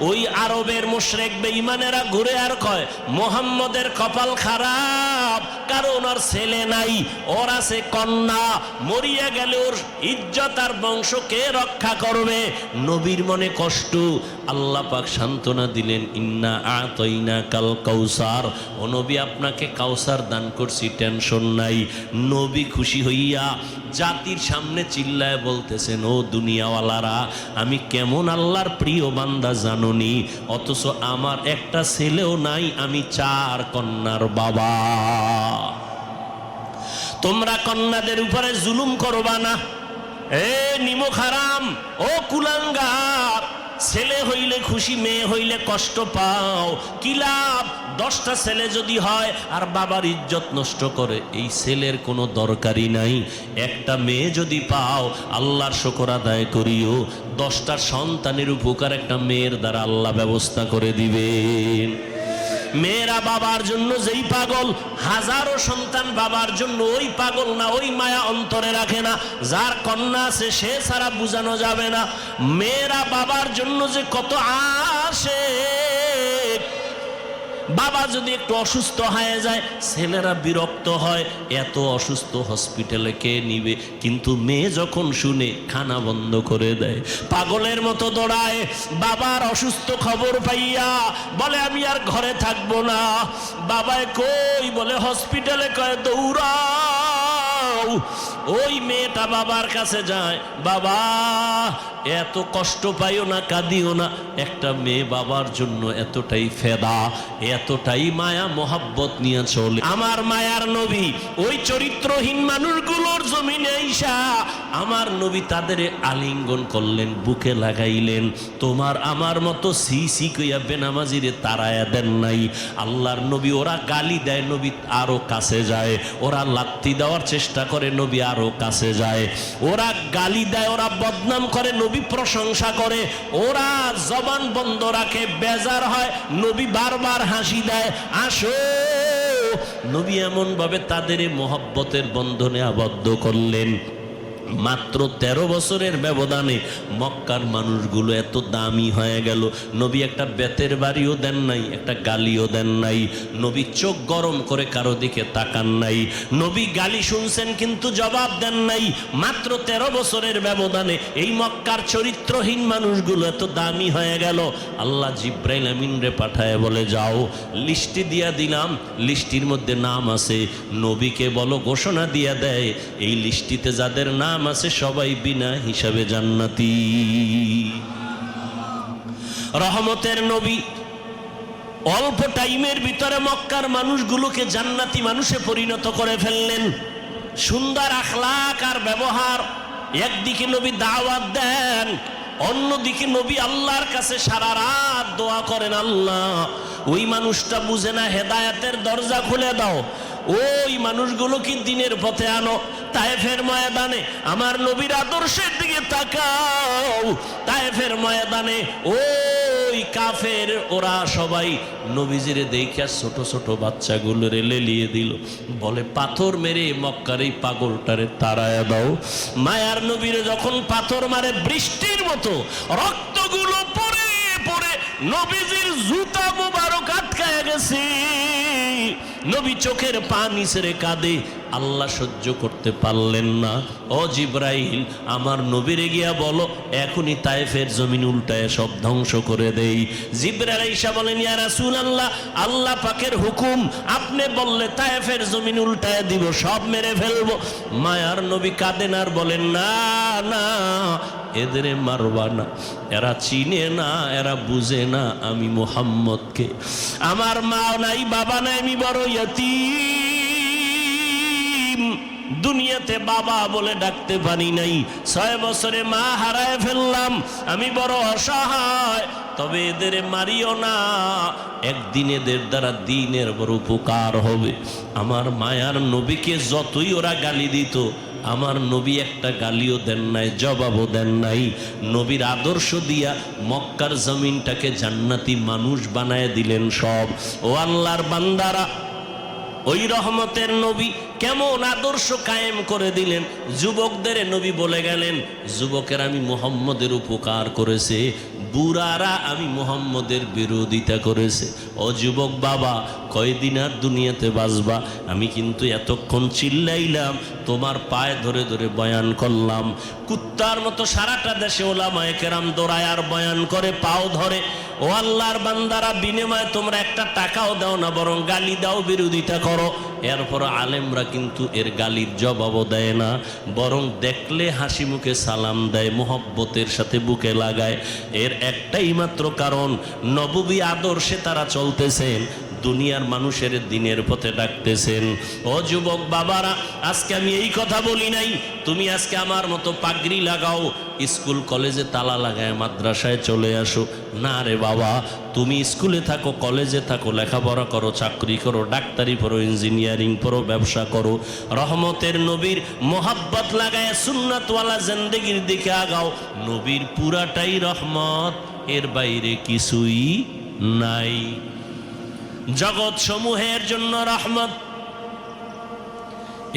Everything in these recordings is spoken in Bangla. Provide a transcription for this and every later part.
ওই আরবের মুশরিক বেঈমানেরা ঘুরে আর কয় মুহাম্মদের কপাল খারাপ, কারণ ওর ছেলে নাই, ওর আছে কন্যা, মরিয়া গেলে ওর ইজ্জত আর বংশ কে রক্ষা করবে? নবীর মনে কষ্ট। আল্লাহ পাক সান্ত্বনা দিলেন, ইন্না আতাইনা কাল কাউসার, ও নবী আপনাকে কাউসার দান করছি, টেনশন নাই। নবী খুশি হইয়া জাতির সামনে চিল্লায় বলতেছেন, ও দুনিয়াওয়ালারা, আমি কেমন আল্লাহর প্রিয় বান্দা জানোনি, অথচ আমার একটা ছেলেও নাই, আমি 4 কন্যার বাবা। তোমরা কন্যাদের উপরে জুলুম করবা না। এ নিমক হারাম, ও কুলাঙ্গার, ছেলে হইলে খুশি, মেয়ে হইলে কষ্ট পাও, কি লাভ? 10টা ছেলে যদি হয় আর বাবার ইজ্জত নষ্ট করে, এই ছেলের কোনো দরকারই নাই। একটা মেয়ে যদি পাও, আল্লাহর শুকর আদায় করিও, 10টা সন্তানের উপকার একটা মেয়ের দ্বারা আল্লাহ ব্যবস্থা করে দিবেন। মেয়েরা বাবার জন্য যেই পাগল, হাজারো সন্তান বাবার জন্য ওই পাগল না, ওই মায়া অন্তরে রাখে না। যার কন্যা আছে সে ছাড়া বোঝানো যাবে না। মেয়েরা বাবার জন্য যে কত আসে, বাবা যদি একটু অসুস্থ হয়ে যায় ছেলেরা বিরক্ত হয়, এত অসুস্থ, হসপিটালে কে নিবে? কিন্তু মেয়ে যখন শুনে খানা বন্ধ করে দেয়, পাগলের মতো দৌড়ায়। বাবার অসুস্থ খবর পাইয়া বলে আমি আর ঘরে থাকবো না। বাবায় কই? বলে হসপিটালে। কয় দৌড়াও। ওই মেয়েটা বাবার কাছে যায়, বাবা এত কষ্ট পাইও না, কাঁদিও না। একটা মেয়ে বাবার জন্য এতটাই ফেদা, এতটাই মায়া মোহাব্বত নিয়ে চলে। আমার মায়ার নবী ওই চরিত্রহীন মানুষগুলোর জমিনে আইসা আমার নবী তাদের আলিঙ্গন করলেন, বুকে লাগাইলেন। তোমার আমার মতো সি সি কইয়া বেনামাজিরে তারায়া দেন নাই। আল্লাহর নবী, ওরা গালি দেয়, নবী আরো কাছে যায়। ওরা লাত্তি দেওয়ার চেষ্টা করে, নবী আরো কাছে যায়। ওরা গালি দেয়, ওরা বদনাম করে, নবী প্রশংসা করে। ওরা জবান বন্ধ রাখে, বেজার হয়, নবী বারবার হাসি দেয়, আসো। নবী এমন ভাবে তাদের মোহাব্বতের বন্ধনে আবদ্ধ করলেন। মাত্র 13 বছরের ব্যবধানে মক্কার মানুষগুলো এত দামি হয়ে গেল। নবী একটা বেতের বাড়িও দেন নাই, একটা গালিও দেন নাই। নবী চোখ গরম করে কারো দিকে তাকান নাই। নবী গালি শুনছেন কিন্তু জবাব দেন নাই। মাত্র 13 বছরের ব্যবধানে এই মক্কার চরিত্রহীন মানুষগুলো এত দামি হয়ে গেল। আল্লাহ জিব্রাইল আমিন রে পাঠায় বলে, যাও, লিস্টি দিয়া দিলাম, লিস্টির মধ্যে নাম আছে, নবীকে বলো ঘোষণা দিয়া দেয়, এই লিস্টিতে যাদের নাম আছে সবাই বিনা হিসাবে জান্নাতি। রহমতের নবী অল্প টাইমের ভিতরে মক্কার মানুষগুলোকে জান্নাতি মানুষে পরিণত করে ফেললেন। সুন্দর আখলাক আর ব্যবহার। একদিকে নবী দাওয়াত দেন, অন্যদিকে নবী আল্লাহর কাছে সারা রাত দোয়া করেন, আল্লাহ ওই মানুষটা বুঝে না, হেদায়েতের দরজা খুলে দাও, ওই মানুষগুলো কি দিনের পথে আনো। তায়েফের ময়দানে আমার নবীর আদর্শের দিকে তাকাও। তায়েফের ময়দানে ওই কাফের ওরা সবাই নবীজিরে দেখে ছোট ছোট বাচ্চাগুলোরে লেলিয়ে দিল, বলে পাথর মেরে মক্কার এই পাগলটারে তাড়ায়া দাও। মায়ার নবীরে যখন পাথর মারে, বৃষ্টির মতো রক্তগুলো পড়ে পড়ে নবীজির জুতা মুবারক আটকায় গেছে। নবী চোখের পানি ছেড়ে কাঁদে। আল্লাহ সহ্য করতে পারলেন না। ও জিব্রাইল, আমার নবীরে গিয়া বলো এখনই তায়েফের জমিন উল্টায় সব ধ্বংস করে দেই। জিব্রাইল আইসা বলেন, ইয়া রাসূলুল্লাহ, আল্লাহ পাকের হুকুম, আপনি বললে তায়েফের জমিন উল্টায় দিব, সব মেরে ফেলবো। মায়ার নবী কাঁদেন আর বলেন, না না, এদের মারবা না, এরা চিনে না, এরা বুঝে না আমি মুহাম্মদকে। আমার মা নাই, বাবা নাই, আমি বড় ইয়তীম, দুনিয়াতে বাবা বলে ডাকতে পারি নাই। 6 বছরে মা হারায় ফেললাম, আমি বড় অসহায়। তবে এদের মারিও না, একদিন এদের দ্বারা দিনের বড় উপকার হবে। আমার মায়ার নবীকে যতই ওরা গালি দিত, আমার নবী একটা গালিও দেন নাই, জবাবও দেন নাই। নবীর আদর্শ দিয়া মক্কার জমিনটাকে জান্নাতি মানুষ বানায় দিলেন সব। ও আল্লাহর বান্দারা, ওই রহমতের নবী কেমন আদর্শ কায়েম করে দিলেন। যুবকদের নবী বলে গেলেন, যুবকের আমি মুহাম্মদের উপকার করেছে, বুড়ারা আমি মুহাম্মদের বিরোধিতা করেছে। ও যুবক বাবা, কয়দিন আর দুনিয়াতে বাঁচবা? আমি কিন্তু এতক্ষণ চিল্লাইলাম, তোমার পায়ে ধরে ধরে বয়ান করলাম। কুত্তার মতো সারাটা দেশে ওলামায়ে কেরাম দৌড়ায় আর বয়ান করে, পাও ধরে। ও আল্লাহর বান্দারা, বিনিময়ে তোমরা একটা টাকাও দাও না, বরং গালি দাও, বিরোধিতা করো। এরপর আলেমরা কিন্তু এর গালির জবাবও দেয় না, বরং দেখলে হাসি মুখে সালাম দেয়, মোহব্বতের সাথে বুকে লাগায়। এর একটাই মাত্র কারণ, নববী আদর্শে তারা চলতেছেন, দুনিয়ার মানুষের দিনের পথে ডাকতেছেন। ও যুবক বাবারা, আজকে আমি এই কথা বলি নাই তুমি আজকে আমার মতো পাগড়ি লাগাও, স্কুল কলেজে তালা লাগায় মাদ্রাসায় চলে আসো। না রে বাবা, তুমি স্কুলে থাকো, কলেজে থাকো, লেখাপড়া করো, চাকরি করো, ডাক্তারি পড়ো, ইঞ্জিনিয়ারিং পড়ো, ব্যবসা করো, রহমতের নবীর মোহাব্বত লাগায় সুন্নাতওয়ালা জিন্দেগির দিকে আগাও। নবীর পুরাটাই রহমত, এর বাইরে কিছুই নাই। জগৎ সমূহের জন্য রহমত।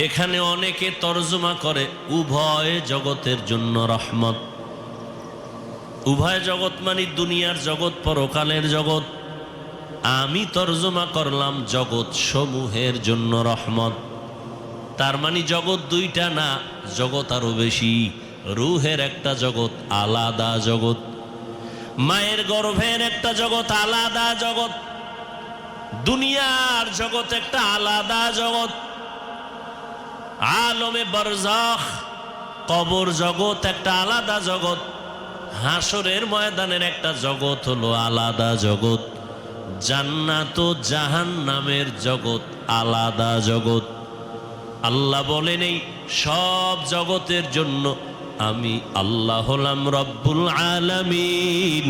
এখানে অনেকে তরজমা করে উভয় জগতের জন্য রহমত। উভয় জগৎ মানে দুনিয়ার জগৎ, পরকালের জগৎ। আমি তরজমা করলাম জগৎ সমূহের জন্য রহমত। তার মানে জগৎ দুইটা না, জগৎ আরো বেশি। রুহের একটা জগৎ, আলাদা জগৎ। মায়ের গর্ভের একটা জগৎ, আলাদা জগৎ। দুনিয়ার জগৎ একটা আলাদা জগৎ। আলমে বারজাখ, কবর জগৎ একটা আলাদা জগৎ। হাসরের ময়দানের একটা জগৎ হলো আলাদা জগৎ। জান্নাত ও জাহান্নামের জগৎ আলাদা জগৎ। আল্লাহ বলেন, এই সব জগতের জন্য আমি আল্লাহ হলাম রব্বুল আলামিন,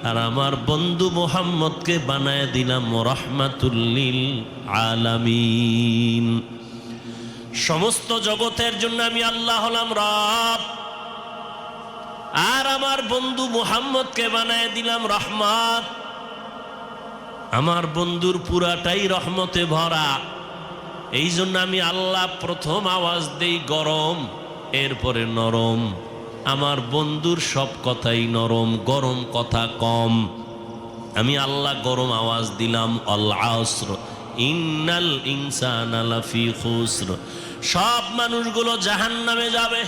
আর আমার বন্ধু মুহাম্মদকে বানায় দিলাম রাহমাতুল লিল আলামিন। সমস্ত জগতের জন্য আমি আল্লাহ হলাম রব, আর আমার বন্ধু মুহাম্মদকে বানায় দিলাম রহমত। আমার বন্ধুর পুরাটাই রহমতে ভরা। এই জন্য আমি আল্লাহ প্রথম আওয়াজ দেই গরম, এরপরে নরম। আমার বন্ধুর সব কথাই নরম, গরম কথা কম। আমি আল্লাহ গরম আওয়াজ দিলাম আল আসর ইন্নাল ইনসানা লাফি খুসর। সব মানুষগুলো জাহান্নামে যাবে,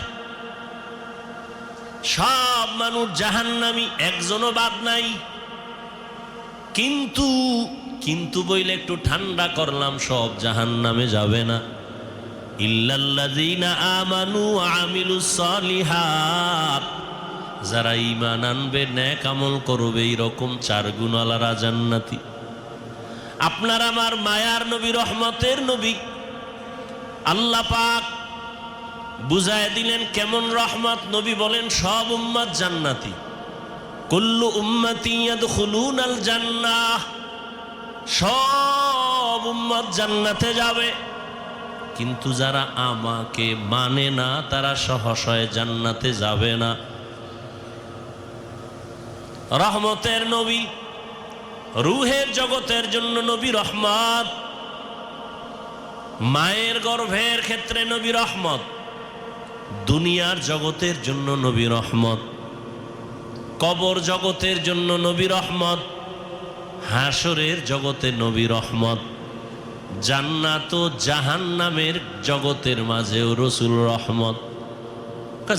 সব মানুষ জাহান্নামী, একজনও বাদ নাই। কিন্তু কিন্তু বইলে একটু ঠান্ডা করলাম, সব জাহান্নামে যাবে না। ইল্লাল্লাযীনা আমানু ওয়া আমিলুস সালিহাত, যারা ঈমান আনবে, নেক আমল করবে, এইরকম 4 গুণওয়ালারা জান্নাতি। আপনার আমার মায়ার নবী, রহমতের নবী আল্লাহ পাক বুঝায় দিলেন কেমন রহমত। নবী বলেন সব উম্মত জান্নাতি, কুল্লু উম্মতি ইয়াদখুলুনাল জান্নাহ, সব উম্মত জান্নাতে যাবে। কিন্তু যারা আমাকে মানে না, তারা সহসয় জান্নাতে যাবে না। রহমতের নবী, রুহের জগতের জন্য নবী রহমত। মায়ের গর্ভের ক্ষেত্রে নবী রহমত, দুনিয়ার জগতের জন্য নবী রহমত, কবর জগতের জন্য নবী রহমত, হাসরের জগতে নবী রহমত, জান্নাত ও জাহান্নামের জগতের মাঝেও রসুল রহমত।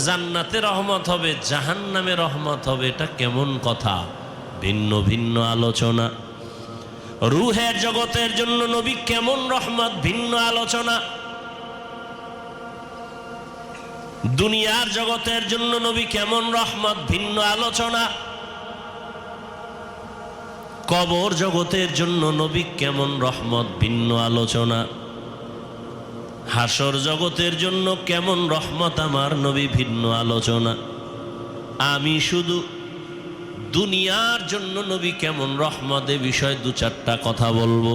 জান্নাতে রহমত হবে, জাহান্নামে রহমত হবে, এটা কেমন কথা? ভিন্ন ভিন্ন আলোচনা। রুহের জগতের জন্য নবী কেমন রহমত, ভিন্ন আলোচনা। দুনিয়ার জগতের জন্য নবী কেমন রহমত, ভিন্ন আলোচনা। কবর জগতের জন্য নবী কেমন রহমত, ভিন্ন আলোচনা। হাসর জগতের জন্য কেমন রহমত আমার নবী, ভিন্ন আলোচনা। আমি শুধু দুনিয়ার জন্য নবী কেমন রহমত, এ বিষয়ে 2-4টা কথা বলবো।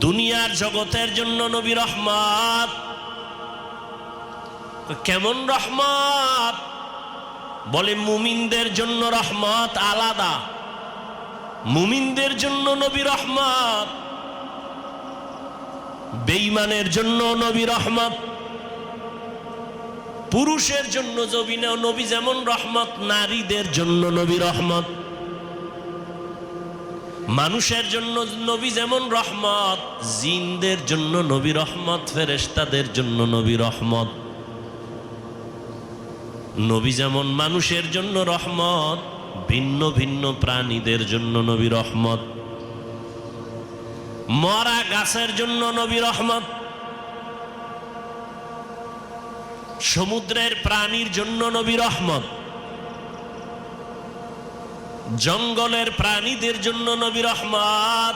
দুনিয়ার জগতের জন্য নবী রহমত, কেমন রহমত? বলে মুমিনদের জন্য রহমত আলাদা, মুমিনদের জন্য নবী রহমত। বেঈমানের জন্য নবী রহমত, পুরুষের জন্য নবী যেমন রহমত, নারীদের জন্য নবী রহমত, মানুষের জন্য নবী যেমন রহমত, জিনদের জন্য নবী রহমত, ফেরেশতাদের জন্য নবী রহমত। নবী যেমন মানুষের জন্য রহমত, ভিন্ন ভিন্ন প্রাণীদের জন্য নবী রহমত, মরা গাছের জন্য নবী রহমত, সমুদ্রের প্রাণীর জন্য নবী রহমত, জঙ্গলের প্রাণীদের জন্য নবী রহমত।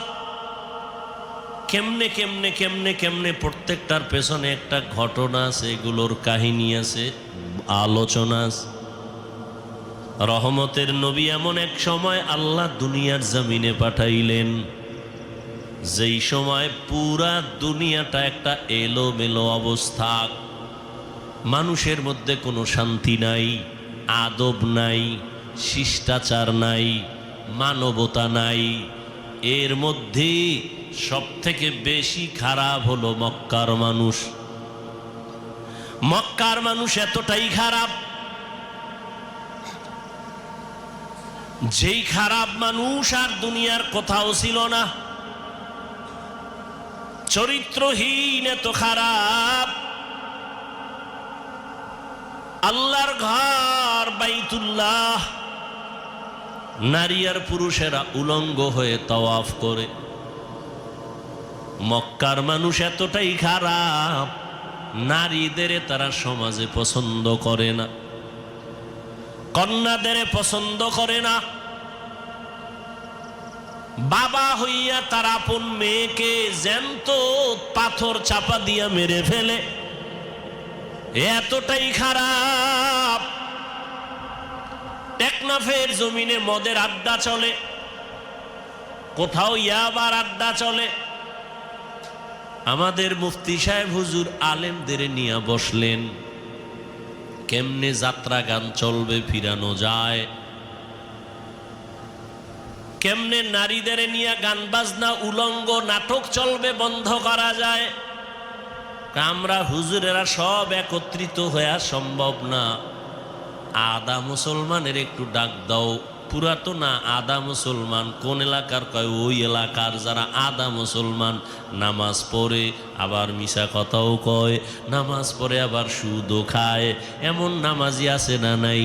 কেমনে কেমনে কেমনে কেমনে প্রত্যেকটার পেছনে একটা ঘটনা আছে, এগুলোর কাহিনী আছে, আলোচনা আছে। রহমতের নবী এমন এক সময় আল্লাহ দুনিয়ার জমিনে পাঠাইলেন, যেই সময় পুরা দুনিয়াটা একটা এলোমেলো অবস্থা, মানুষের মধ্যে কোনো শান্তি নাই, আদব নাই, শিষ্টাচার নাই, মানবতা নাই। এর মধ্যে সব থেকে বেশি খারাপ হলো মক্কার মানুষ। মক্কার মানুষ এতটাই খারাপ, যেই খারাপ মানুষ আর দুনিয়ার কোথাও ছিল না। চরিত্রহীন, এত খারাপ। আল্লাহর ঘর বাইতুল্লাহ, নারী আর পুরুষেরা উলঙ্গ হয়ে তাওয়াফ করে। মক্কার মানুষ এতটাই খারাপ, নারীদের তারা সমাজে পছন্দ করে না, কন্যাদের পছন্দ করে না। বাবা হইয়া তার আপন মেয়েকে জ্যান্ত পাথর চাপা দিয়া মেরে ফেলে, এতটাই খারাপ। টেকনাফের জমিনে মদের আড্ডা চলে, কোথাও ইয়াবার আড্ডা চলে। আমাদের মুফতি সাহেব হুজুর আলেমদের নিয়ে বসলেন, কেমনে যাত্রা গান চলবে, ফিরানো যায়, কেমনে নারীদের নিয়ে গান বাজনা উলঙ্গ নাটক চলবে, বন্ধ করা যায়। আমরা হুজুরেরা সব একত্রিত হয়ে সম্ভব না। আদা মুসলমানের একটু ডাক দাও। পুরাতো না আদা মুসলমান কোন এলাকার? কয় ওই এলাকার যারা আদা মুসলমান, নামাজ পড়ে আবার মিশা কথাও কয়, নামাজ পড়ে আবার সুদও খায়, এমন নামাজি আছে না নাই?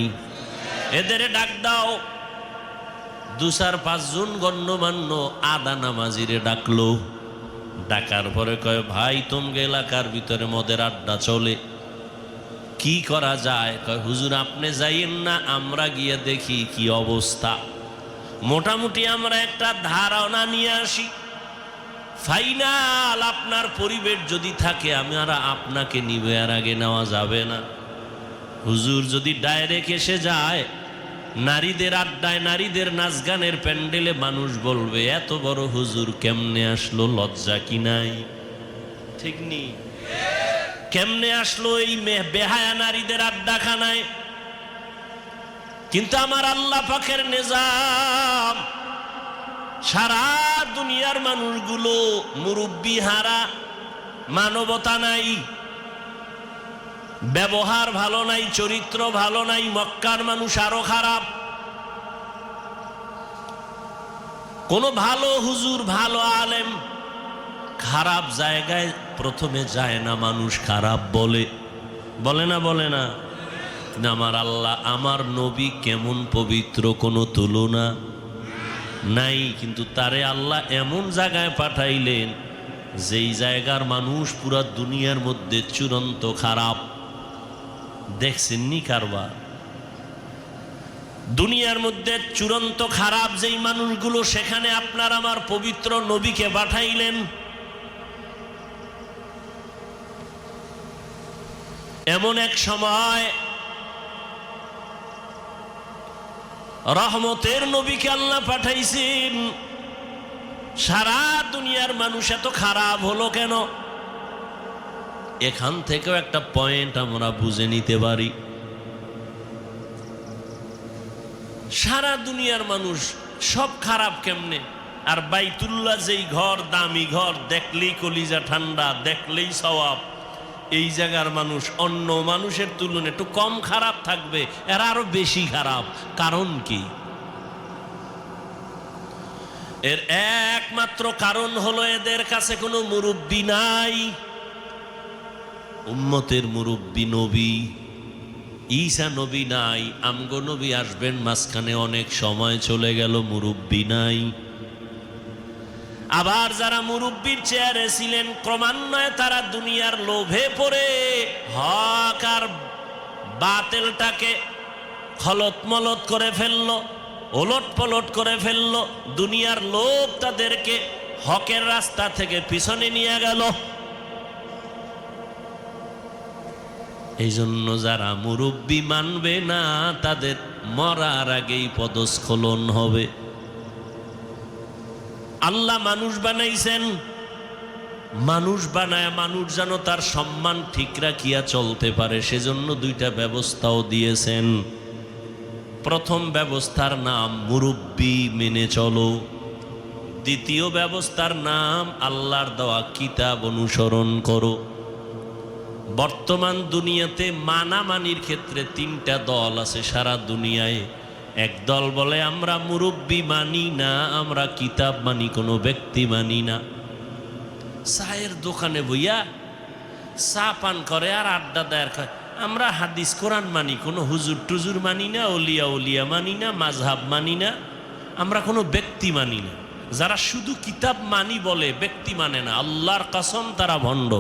এদের ডাক দাও। 2-4-5 জন গণ্যমান্য আদা নামাজিরে ডাকলো। ডাকার পরে কয়, ভাই তোমগে এলাকার ভিতরে মদের আড্ডা চলে, কি করা যায়? কয়, হুজুর আপনি যাইয়েন না, আমরা গিয়ে দেখি কি অবস্থা। মোটামুটি আমরা একটা ধারণা নিয়ে আসি, ফাইনাল আপনার পরিবেশ যদি থাকে আমরা আপনাকে নিবে, আর আগে নেওয়া যাবে না। হুজুর যদি ডাইরেক্ট এসে যায় নারীদের আড্ডায়, নারীদের নাচ গানের প্যান্ডেলে, মানুষ বলবে এত বড় হুজুর কেমনে আসলো, লজ্জা কি নাই? ঠিক নি? কেমনে আসলো এই বেহায়া নারীদের আড্ডাখানায়? কিন্তু আমার আল্লাহ পাকের নিজাম, সারা দুনিয়ার মানুষগুলো মুরব্বি হারা, মানবতা নাই, ব্যবহার ভালো নাই, চরিত্র ভালো নাই। মক্কার মানুষ আরো খারাপ। কোন ভালো হুজুর, ভালো আলেম খারাপ জায়গায় প্রথমে যায় না, মানুষ খারাপ বলে, বলে না? বলে না? আমার আল্লাহ, আমার নবী কেমন পবিত্র, কোনো তুলনা নাই। কিন্তু তারে আল্লাহ এমন জায়গায় পাঠাইলেন যেই জায়গার মানুষ পুরা দুনিয়ার মধ্যে চূড়ান্ত খারাপ। দেখছেননি কারবার? দুনিয়ার মধ্যে চূড়ান্ত খারাপ যেই মানুষগুলো, সেখানে আপনার আমার পবিত্র নবীকে পাঠাইলেন। এমন এক সময় রহমতের নবীকে আল্লাহ পাঠাইছেন। সারা দুনিয়ার মানুষ এত খারাপ হলো কেন? এখান থেকেও একটা পয়েন্ট আমরা বুঝে নিতে পারি। সারা দুনিয়ার মানুষ সব খারাপ কেমনে? আর বাইতুল্লাহ যেই ঘর, দামি ঘর, দেখলেই কলিজা ঠান্ডা, দেখলেই সওয়াব, এই জায়গার মানুষ অন্য মানুষের তুলনায় একটু কম খারাপ থাকবে, এরা আরো বেশি খারাপ। কারণ কি? এর একমাত্র কারণ হলো এদের কাছে কোনো মুরব্বি নাই। উম্মতের মুরব্বি নবী ঈসা নবী নাই, আমগো নবী আসবেন, মাঝখানে অনেক সময় চলে গেল, মুরব্বি নাই। আবার যারা মুরব্বির চেয়ারে ছিলেন, ক্রমান্বয়ে তারা দুনিয়ার লোভে পড়ে হক আর বাতিলটাকে খলতমলত করে ফেললো, ওলট পলট করে ফেললো। দুনিয়ার লোভ তাদেরকে হকের রাস্তা থেকে পিছনে নিয়ে গেল। এই জন্য যারা মুরব্বি মানবে না, তাদের মরার আগেই পদস্খলন হবে। আল্লাহ মানুষ বানাইছেন, মানুষ বানায় মানুষ যেন তার সম্মান ঠিক রাখিয়া চলতে পারে, সেজন্য দুইটা ব্যবস্থাও দিয়েছেন। প্রথম ব্যবস্থার নাম মুরব্বি মেনে চলো, দ্বিতীয় ব্যবস্থার নাম আল্লাহর দেওয়া কিতাব অনুসরণ করো। বর্তমান দুনিয়াতে মানামানির ক্ষেত্রে তিনটা দল আছে সারা দুনিয়ায়। এক দল বলে আমরা মুরব্বি মানি না, আমরা কিতাব মানি, কোনো ব্যক্তি মানি না। চায়ের দোকানে বইয়া চা পান করে আর আড্ডা দেয়ার খায়। আমরা হাদিস কোরআন মানি, কোনো হুজুর টুজুর মানি না, ওলিয়া উলিয়া মানি না, মাযহাব মানি না, আমরা কোনো ব্যক্তি মানি না। যারা শুধু কিতাব মানি বলে, ব্যক্তি মানে না, আল্লাহর কসম তারা ভণ্ড।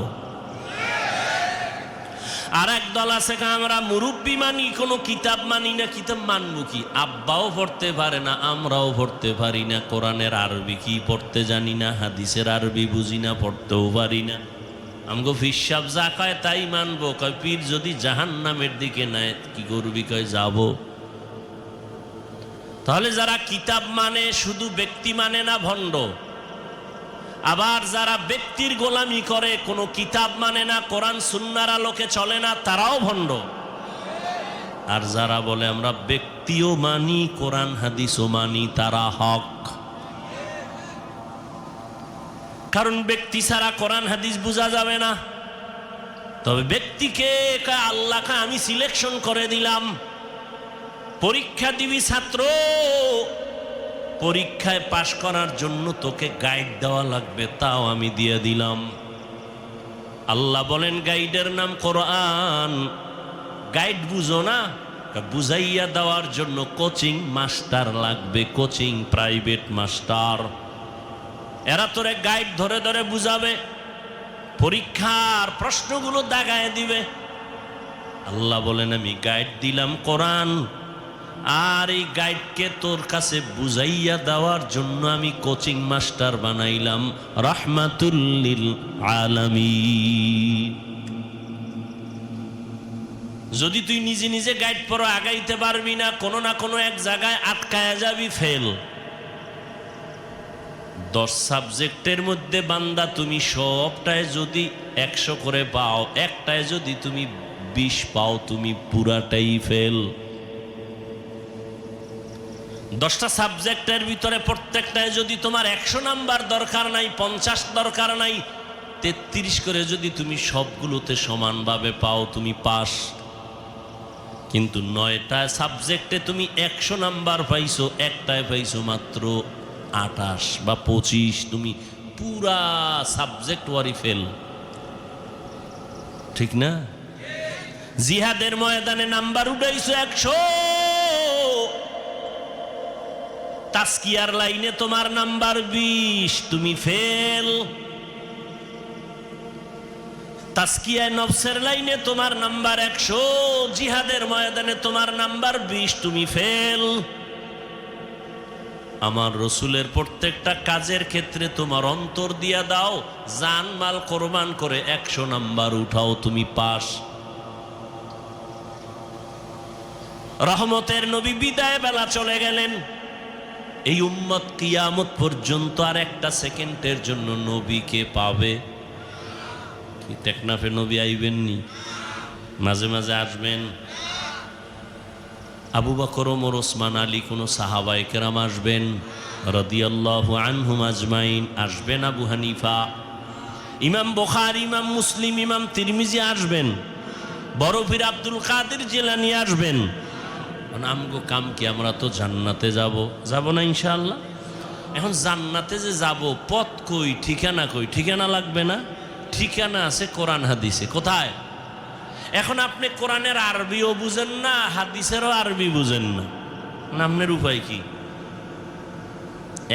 আর এক দল আছে আমরা মুরব্বি মানি, কোনো কিতাব মানি না। কিতাব মানবো কি? আব্বাও পড়তে পারে না, আমরাও পড়তে পারি না, কোরআনের আরবি কি পড়তে জানি না, হাদিসের আরবি বুঝি না, পড়তেও পারি না। আমগো পীর সাহেব যা কয় তাই মানবো। কয় পীর যদি জাহান্নামের দিকে নেয় কি করবি? কয় যাব। তাহলে যারা কিতাব মানে, শুধু ব্যক্তি মানে না, ভণ্ড। আবার যারা ব্যক্তির গোলামি করে, কোনো কিতাব মানে না, কোরআন সুন্নাহর আলোকে চলে না, তারাও ভণ্ড। আর যারা বলে আমরা ব্যক্তিও মানি, কোরআন হাদিসও মানি, তারা হক। কারণ ব্যক্তি ছাড়া কোরআন হাদিস বোঝা যাবে না। তবে ব্যক্তিকে আল্লাহকে আমি সিলেকশন করে দিলাম, পরীক্ষা দিবি ছাত্র, পরীক্ষায় পাশ করার জন্য তোকে গাইড দেওয়া লাগবে, তাও আমি দিয়ে দিলাম। আল্লাহ বলেন গাইডের নাম কোরআন। গাইড বুঝো না, বুঝাইয়া দেওয়ার জন্য কোচিং মাস্টার লাগবে, কোচিং প্রাইভেট মাস্টার। এরা তোরে গাইড ধরে ধরে বুঝাবে, পরীক্ষার প্রশ্নগুলো দাগায় দিবে। আল্লাহ বলেন আমি গাইড দিলাম কোরআন, আর এই গাইডকে তোর কাছে বুঝাইয়া দেওয়ার জন্য আমি কোচিং মাস্টার বানাইলাম, রাহমাতুল লিল আলামিন। যদি তুই নিজে নিজে গাইড পড়ো, আগাইতে পারবি না, কোনো না কোনো এক জায়গায় আটকায়া যাবি, ফেল। 10 সাবজেক্টের মধ্যে বান্দা তুমি সবটায় যদি 100 করে পাও, একটায় যদি তুমি 20 পাও, তুমি পুরাটাই ফেল। 10টা সাবজেক্টের ভিতরে প্রত্যেকটায় যদি তোমার 100 নাম্বার দরকার নাই, 50 দরকার নাই, 33 করে যদি তুমি সবগুলোতে সমানভাবে পাও, তুমি পাস। কিন্তু 9টা সাবজেক্টে তুমি 100 নাম্বার পাইছো, একটায় পাইছো মাত্র 28 বা 25, তুমি পুরা সাবজেক্ট ওয়ারি ফেল। ঠিক না? জিহাদের ময়দানে নাম্বার উঠাইছো 100, তাসকিয়ার লাইনে তোমার নাম্বার 20, তুমি ফেল। তাসকিয়ায় নফসের লাইনে তোমার নাম্বার 100, জিহাদের ময়দানে তোমার নাম্বার 20, তুমি ফেল। আমার রসুলের প্রত্যেকটা কাজের ক্ষেত্রে তোমার অন্তর দিয়া দাও, জান মাল কোরবান করে 100 নাম্বার উঠাও, তুমি পাস। রহমতের নবী বিদায় বেলা চলে গেলেন। এই উম্মত কিয়ামত পর্যন্ত আর একটা সেকেন্ডের জন্য নবীকে পাবে কি? টেকনাফে নবী আইবেননি, মাঝে মাঝে আসবেন। আবু বকর, ওমর, ওসমান, আলী, কোন সাহাবায়ে কেরাম আসবেন? রাদিয়াল্লাহু আনহুম আজমাইন। আসবেন আবু হানিফা, ইমাম বুখারী, ইমাম মুসলিম, ইমাম তিরমিজি আসবেন, বড় পীর আব্দুল কাদের জিলানী আসবেন। আমগো কাম কি? আমরা তো জান্নাতে যাব না ইনশাআল্লাহ। এখন জান্নাতে যে যাব, পথ কই, ঠিকানা কই? ঠিকানা লাগবে না? ঠিকানা আছে কোরআন হাদিসে। কোথায়? এখন আপনি কোরআনের আরবিও বুঝেন না, হাদিসেরও আরবি বুঝেন না, আপনার উপায় কি?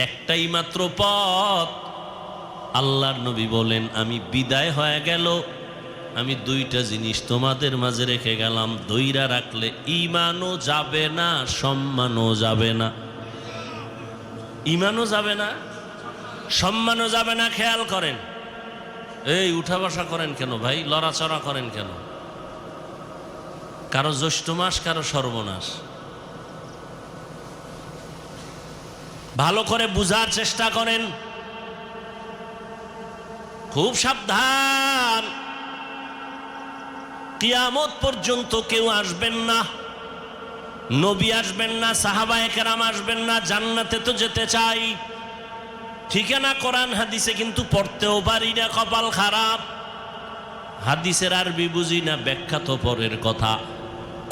একটাই মাত্র পথ। আল্লাহর নবী বলেন, আমি বিদায় হয়ে গেল, আমি দুইটা জিনিস তোমাদের মাঝে রেখে গেলাম, দইরা রাখলে ঈমানও যাবে না, সম্মানও যাবে না। ঈমানও যাবে না, সম্মানও যাবে না। খেয়াল করেন, এই উঠা বসা করেন কেন ভাই? লড়াচড়া করেন কেন? কারো জ্যৈষ্ঠ মাস, কারো সর্বনাশ। ভালো করে বুঝার চেষ্টা করেন, খুব সাবধান। কিয়ামত পর্যন্ত কেউ আসবেন না, নবী আসবেন না, সাহাবায়ে কেরাম আসবেন না। জান্নাতে তো যেতে চাই, ঠিকানা কোরআন হাদিসে কিন্তু পড়তেও পারি না, কপাল খারাপ। হাদিসের আরবি বুঝি না, ব্যাখ্যা তো পরের কথা।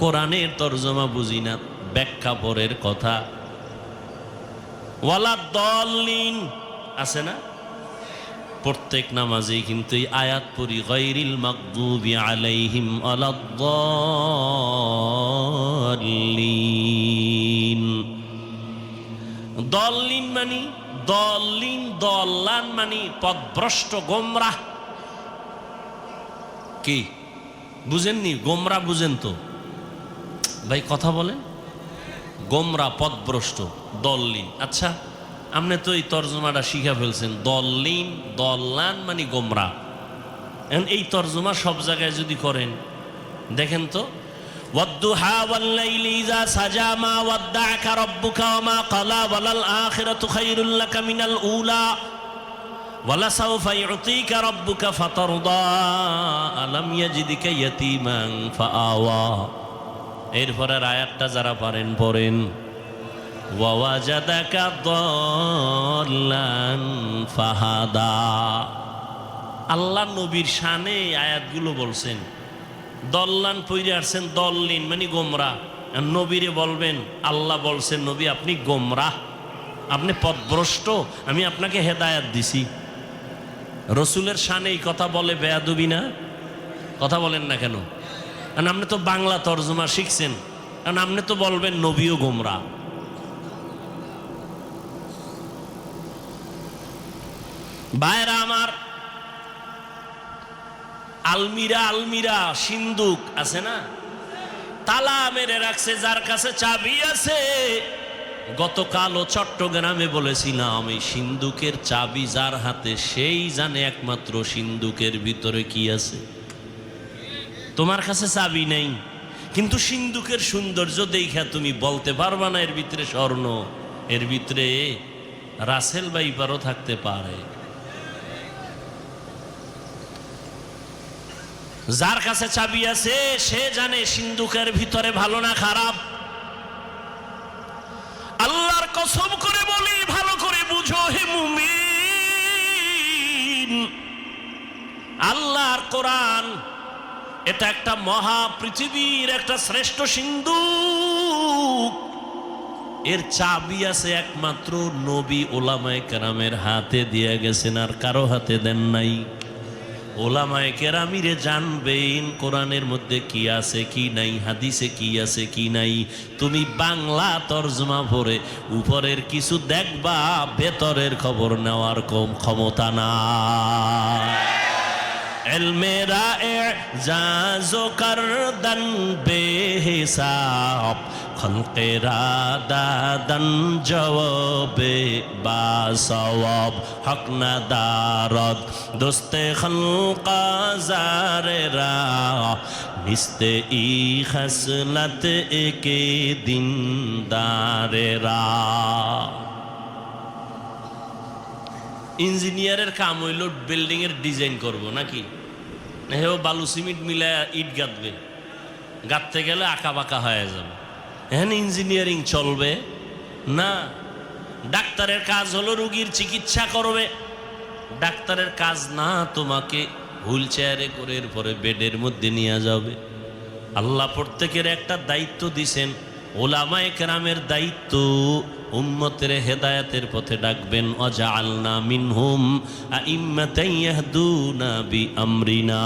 কোরআনের তরজমা বুঝি না, ব্যাখ্যা পরের কথা। ওয়ালা দল্লিন আছে না? প্রত্যেক নামাজেই কিন্তু এই আয়াত পড়ি, গায়রিল মাগদুবি আলাইহিম ওয়ালাদ-দাল্লিন। দল্লিন মানে দল্লিন, দল্লান মানে পথভ্রষ্ট, গোমরাহ। কি বুঝেননি? গোমরা বুঝেন তো ভাই? কথা বলেন। গোমরা, পথভ্রষ্ট, দল্লিন। আচ্ছা, আপনি তো এই তর্জমাটা শিখা ফেলছেন, দল্লিন দল্লান মানে গোমরা। এখন এই তর্জমা সব জায়গায় যদি করেন, দেখেন তো, ওয়াদ্দুহা ওয়াল্লাইলি ইযা সাজা মা ওয়াদ্দাআকা রাব্বুকা ওয়া মা ক্বালা ওয়ালাল আখিরাতু খায়রুল লাকা মিনাল উলা ওয়ালা সাওফা ইউতিকা রাব্বুকা ফাতারদা আলাম ইয়াজিদিকা ইয়াতীমান ফাআওয়া। এরপরের আয়াতটা যারা পারেন পড়েন, ওয়াওয়াজাদাকা দাল্লান ফাহাদা। আল্লাহ নবীর শানে আয়াতগুলো বলছেন, দল্লান পইরে আসছেন, দল্লিন মানে গোমরা। নবীরে বলবেন, আল্লাহ বলছেন, নবী আপনি গোমরাহ, আপনি পথভ্রষ্ট, আমি আপনাকে হেদায়াত দিছি। রসুলের শানে এই কথা বলে বেয়াদবি না? কথা বলেন না কেন? কারণ আপনি তো বাংলা তর্জমা শিখছেন, কারণ আপনি তো বলবেন নবীও গোমরা। ভাইরা আমার, আলমিরা আলমিরা সিন্দুক আছে না, তালা মেরে রাখছে, যার কাছে চাবি আছে। গতকালও চট্টগ্রামে বলেছিলাম, এই সিন্দুকের চাবি যার হাতে, সেই জানে একমাত্র সিন্দুকের ভিতরে কি আছে। তোমার কাছে চাবি নেই, কিন্তু সিন্দুকের সৌন্দর্য দেখা তুমি বলতে পারবা না এর ভিতরে স্বর্ণ, এর ভিতরে রাসেল বাইপারও থাকতে পারে। যার কাছে চাবি আছে সে জানে সিন্দুকের ভিতরে ভালো না খারাপ। আল্লাহর কসম করে বলি, ভালো করে বুঝো হে মুমিন, আল্লাহর কোরআন এটা একটা মহা পৃথিবীর একটা শ্রেষ্ঠ সিন্দুক। এর চাবি আছে একমাত্র নবী ওলামায়ে কেরামের হাতে দিয়ে গেছেন, আর কারো হাতে দেন নাই। ওলামায়ে কেরামিরে জানবেন কোরআনের মধ্যে কি আছে কি নাই, হাদিসে কি আছে কি নাই। তুমি বাংলা তর্জমা পড়ে উপরের কিছু দেখবা, ভেতরের খবর নেওয়ার কম ক্ষমতা না। এলমেরা এজাজো করদন বেহিসাব, খলকেরা দাদন জওয়াবে বাসওয়াব, হক না দারদ দোস্তে খলকা জারেরা, নিস্তে ই খসলত একে দিন দারেরা। ইঞ্জিনিয়ারের কাম হইল বিল্ডিং এর ডিজাইন করব নাকি? হেও বালু সিমেন্ট মিলা ইট গাঁথবে, গাঁথতে গেলে আঁকা বাঁকা হয়ে যাবে। এখন ইঞ্জিনিয়ারিং চলবে না। ডাক্তারের কাজ হলো রোগীর চিকিৎসা করবে, ডাক্তারের কাজ না তোমাকে হুইল চেয়ারে করে এরপরে বেডের মধ্যে নিয়ে যাবে। আল্লাহ প্রত্যেকের একটা দায়িত্ব দিছেন, ওলামায়ে কেরামের দায়িত্ব উম্মতের হেদায়েতের পথে ডাকবেন। ওয়াজআলনা মিনহুম আইম্মাতান ইয়াহদুনা বিআমরিনা।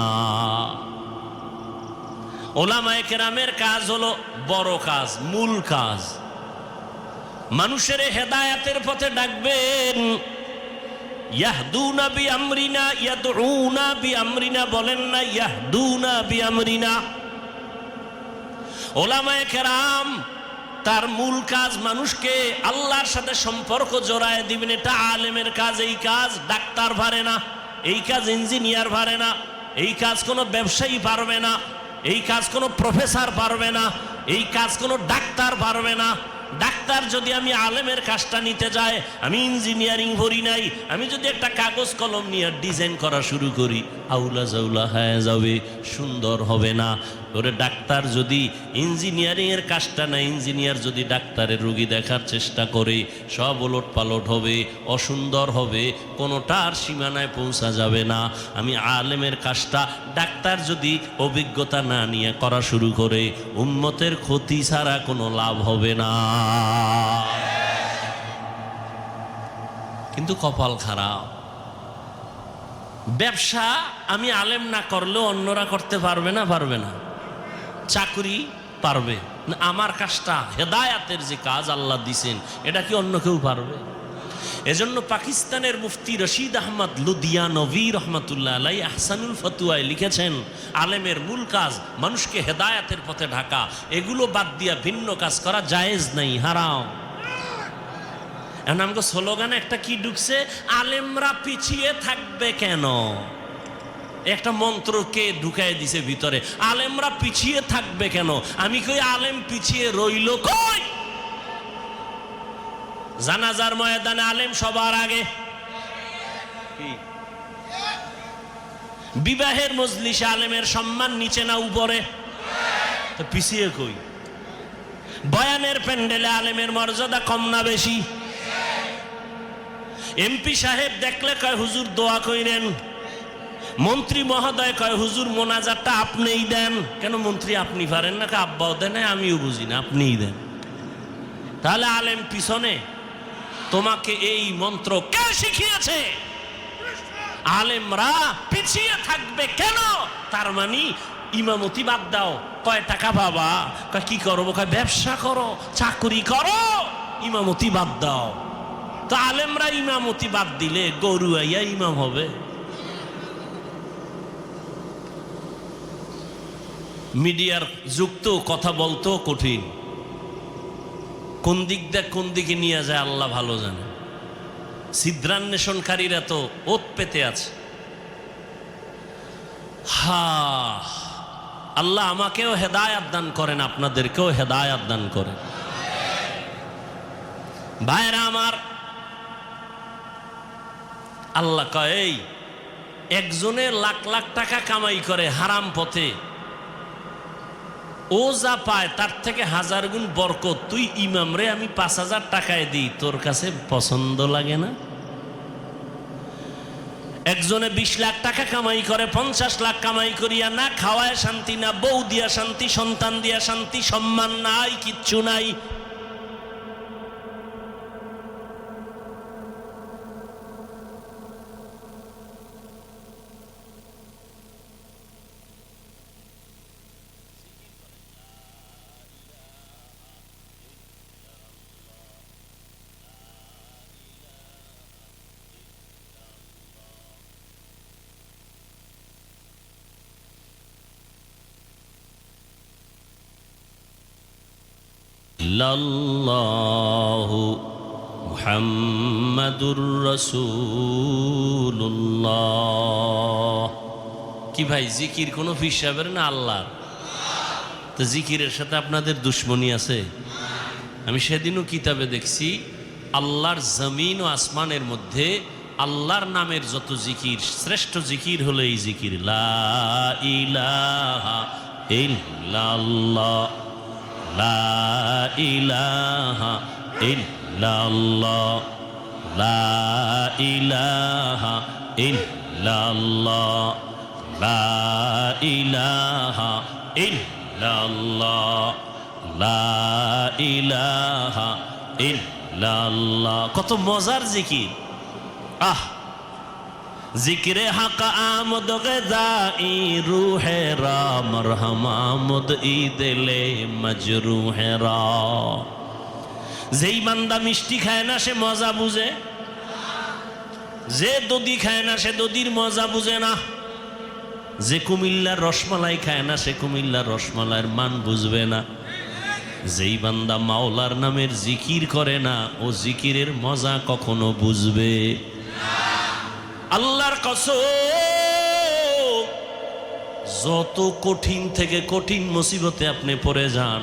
ওলামায়ে কেরামের কাজ হলো বড় কাজ, মূল কাজ, মানুষের হেদায়েতের পথে ডাকবেন। ইয়াহদুনা বিআমরিনা, ইয়াদউনা বিআমরিনা বলেন না, ইয়াহদুনা বিআমরিনা। ওলামায়ে কেরাম তার মূল কাজ মানুষকে আল্লাহর সাথে সম্পর্ক জড়ায় দিবেন। এটা আলেমের কাজ। এই কাজ ডাক্তার পারে না, এই কাজ ইঞ্জিনিয়ার পারে না, এই কাজ কোনো ব্যবসায়ী পারবে না, এই কাজ কোনো প্রফেসর পারবে না, এই কাজ কোনো ডাক্তার পারবে না। ডাক্তার যদি আমি আলেমের কাজটা নিতে যাই, আমি ইঞ্জিনিয়ারিং পড়ি নাই, আমি যদি একটা কাগজ কলম নিয়ে ডিজাইন করা শুরু করি, আউলা জাউলা হয়ে যাবে, সুন্দর হবে না। ওরে ডাক্তার যদি ইঞ্জিনিয়ারিংয়ের কাজটা না, ইঞ্জিনিয়ার যদি ডাক্তারের রোগী দেখার চেষ্টা করে, সব ওলট পালট হবে, অসুন্দর হবে, কোনোটার সীমানায় পৌঁছা যাবে না। আমি আলেমের কাজটা ডাক্তার যদি অভিজ্ঞতা না নিয়ে করা শুরু করে, উম্মতের ক্ষতি ছাড়া কোনো লাভ হবে না। কিন্তু কপাল খারাপ, ব্যবসা আমি আলেম না করলেও অন্যরা করতে পারবে না, পারবে না। চাকরি পারবে না, আমার কাজটা হেদায়াতের যে কাজ আল্লাহ দিছেন, এটা কি অন্য কেউ পারবে? এজন্য পাকিস্তানের মুফতি রশিদ আহমদ লুধিয়ানভি রহমাতুল্লাহ আলাই আহসানুল ফতুয়ায় লিখেছেন, আলেমের মূল কাজ মানুষকে হেদায়াতের পথে ঢাকা, এগুলো বাদ দিয়া ভিন্ন কাজ করা জায়েজ নাই, হারাম। এখন আমাকে স্লোগানে একটা কি ঢুকছে, আলেমরা পিছিয়ে থাকবে কেন? একটা মন্ত্রকে ঢুকাই দিছে ভিতরে, আলেমরা পিছিয়ে থাকবে কেন? আমি কই আলেম পিছিয়ে রইল কই? জানাজার ময়দানে আলেম সবার আগে, বিবাহের মজলিসে আলেমের সম্মান নিচে না উপরে? তো পিছিয়ে কই? বয়ানের প্যান্ডেলে আলেমের মর্যাদা কম না বেশি? এমপি সাহেব দেখলে কয় হুজুর দোয়া কইরেন, মন্ত্রী মহোদয় কয় হুজুর মোনাজাতটা আপনিই দেন। কেন মন্ত্রী আপনি পারেন না? আব্বাও দেন, আমিও বুঝি না, আপনিই দেন। তাহলে আলেম পিছনে? তোমাকে এই মন্ত্র কে শিখিয়েছে? আলেমরা পিছিয়ে থাকবে কেন? তার মানে ইমামতি বাদ দাও। কয় টাকা বাবা? কয় কি করবো? কয় ব্যবসা করো, চাকরি করো, ইমামতি বাদ দাও। তো আলেমরা ইমামতি বাদ দিলে গরু আইয়া ইমাম হবে? মিডিয়ার যুক্ত কথা বলতো কঠিন, কোন দিক দিয়ে কোন দিকে নিয়ে যায় আল্লাহ ভালো জানে। ছিদ্রান্বেষণকারীরা তো ওত পেতে আছে। আল্লাহ আমাকেও হেদায়াত দান করেন, আপনাদেরকেও হেদায়াত দান করেন। ভাইরা আমার, আল্লাহ কয় এই একজনে লাখ লাখ টাকা কামাই করে হারাম পথে, ও যা পায় তার থেকে 1000 গুণ বরকত। তুই ইমাম রে আমি 5000 টাকায় দিই, তোর কাছে পছন্দ লাগে না? একজনে 20 লাখ টাকা কামাই করে, 50 লাখ কামাই করিয়া না খাওয়ায় শান্তি, না বউ দিয়া শান্তি, সন্তান দিয়া শান্তি, সম্মান নাই, কিচ্ছু নাই। ইল্লাল্লাহু মুহাম্মাদুর রাসূলুল্লাহ। কি ভাই, জিকির কোনো পীর সাহেবের না আল্লাহর? তো জিকিরের সাথে আপনাদের দুশ্মনী আছে? আমি সেদিনও কিতাবে দেখছি, আল্লাহর জমিন ও আসমানের মধ্যে আল্লাহর নামের যত জিকির, শ্রেষ্ঠ জিকির হলো এই জিকির, লা ইলাহা ইল্লাল্লাহ, লা ইলাহা ইল্লাল্লাহ। ইল্লাল্লাহ লা ইলাহা ইল্লাল্লাহ লা ইলাহা ইল্লাল্লাহ লা ইলাহা ইল্লাল্লাহ। কত মজার জিকির। আহ, জিকিরে হাকা আমদ গজাই রুহে রা মরহম আমদ ই দিলে মজরুহে রা। যেই বান্দা মিষ্টি খায় না সে মজা বুঝে, যে দধি খায় না সে দধির মজা বুঝে না, যে কুমিল্লার রসমালাই খায় না সে কুমিল্লার রসমালাইয়ের মান বুঝবে না। যেই বান্দা মাওলার নামের জিকির করে না ও জিকিরের মজা কখনো বুঝবে। আল্লাহর কসম, যত কঠিন থেকে কঠিন মুসিবতে আপনি পড়ে যান,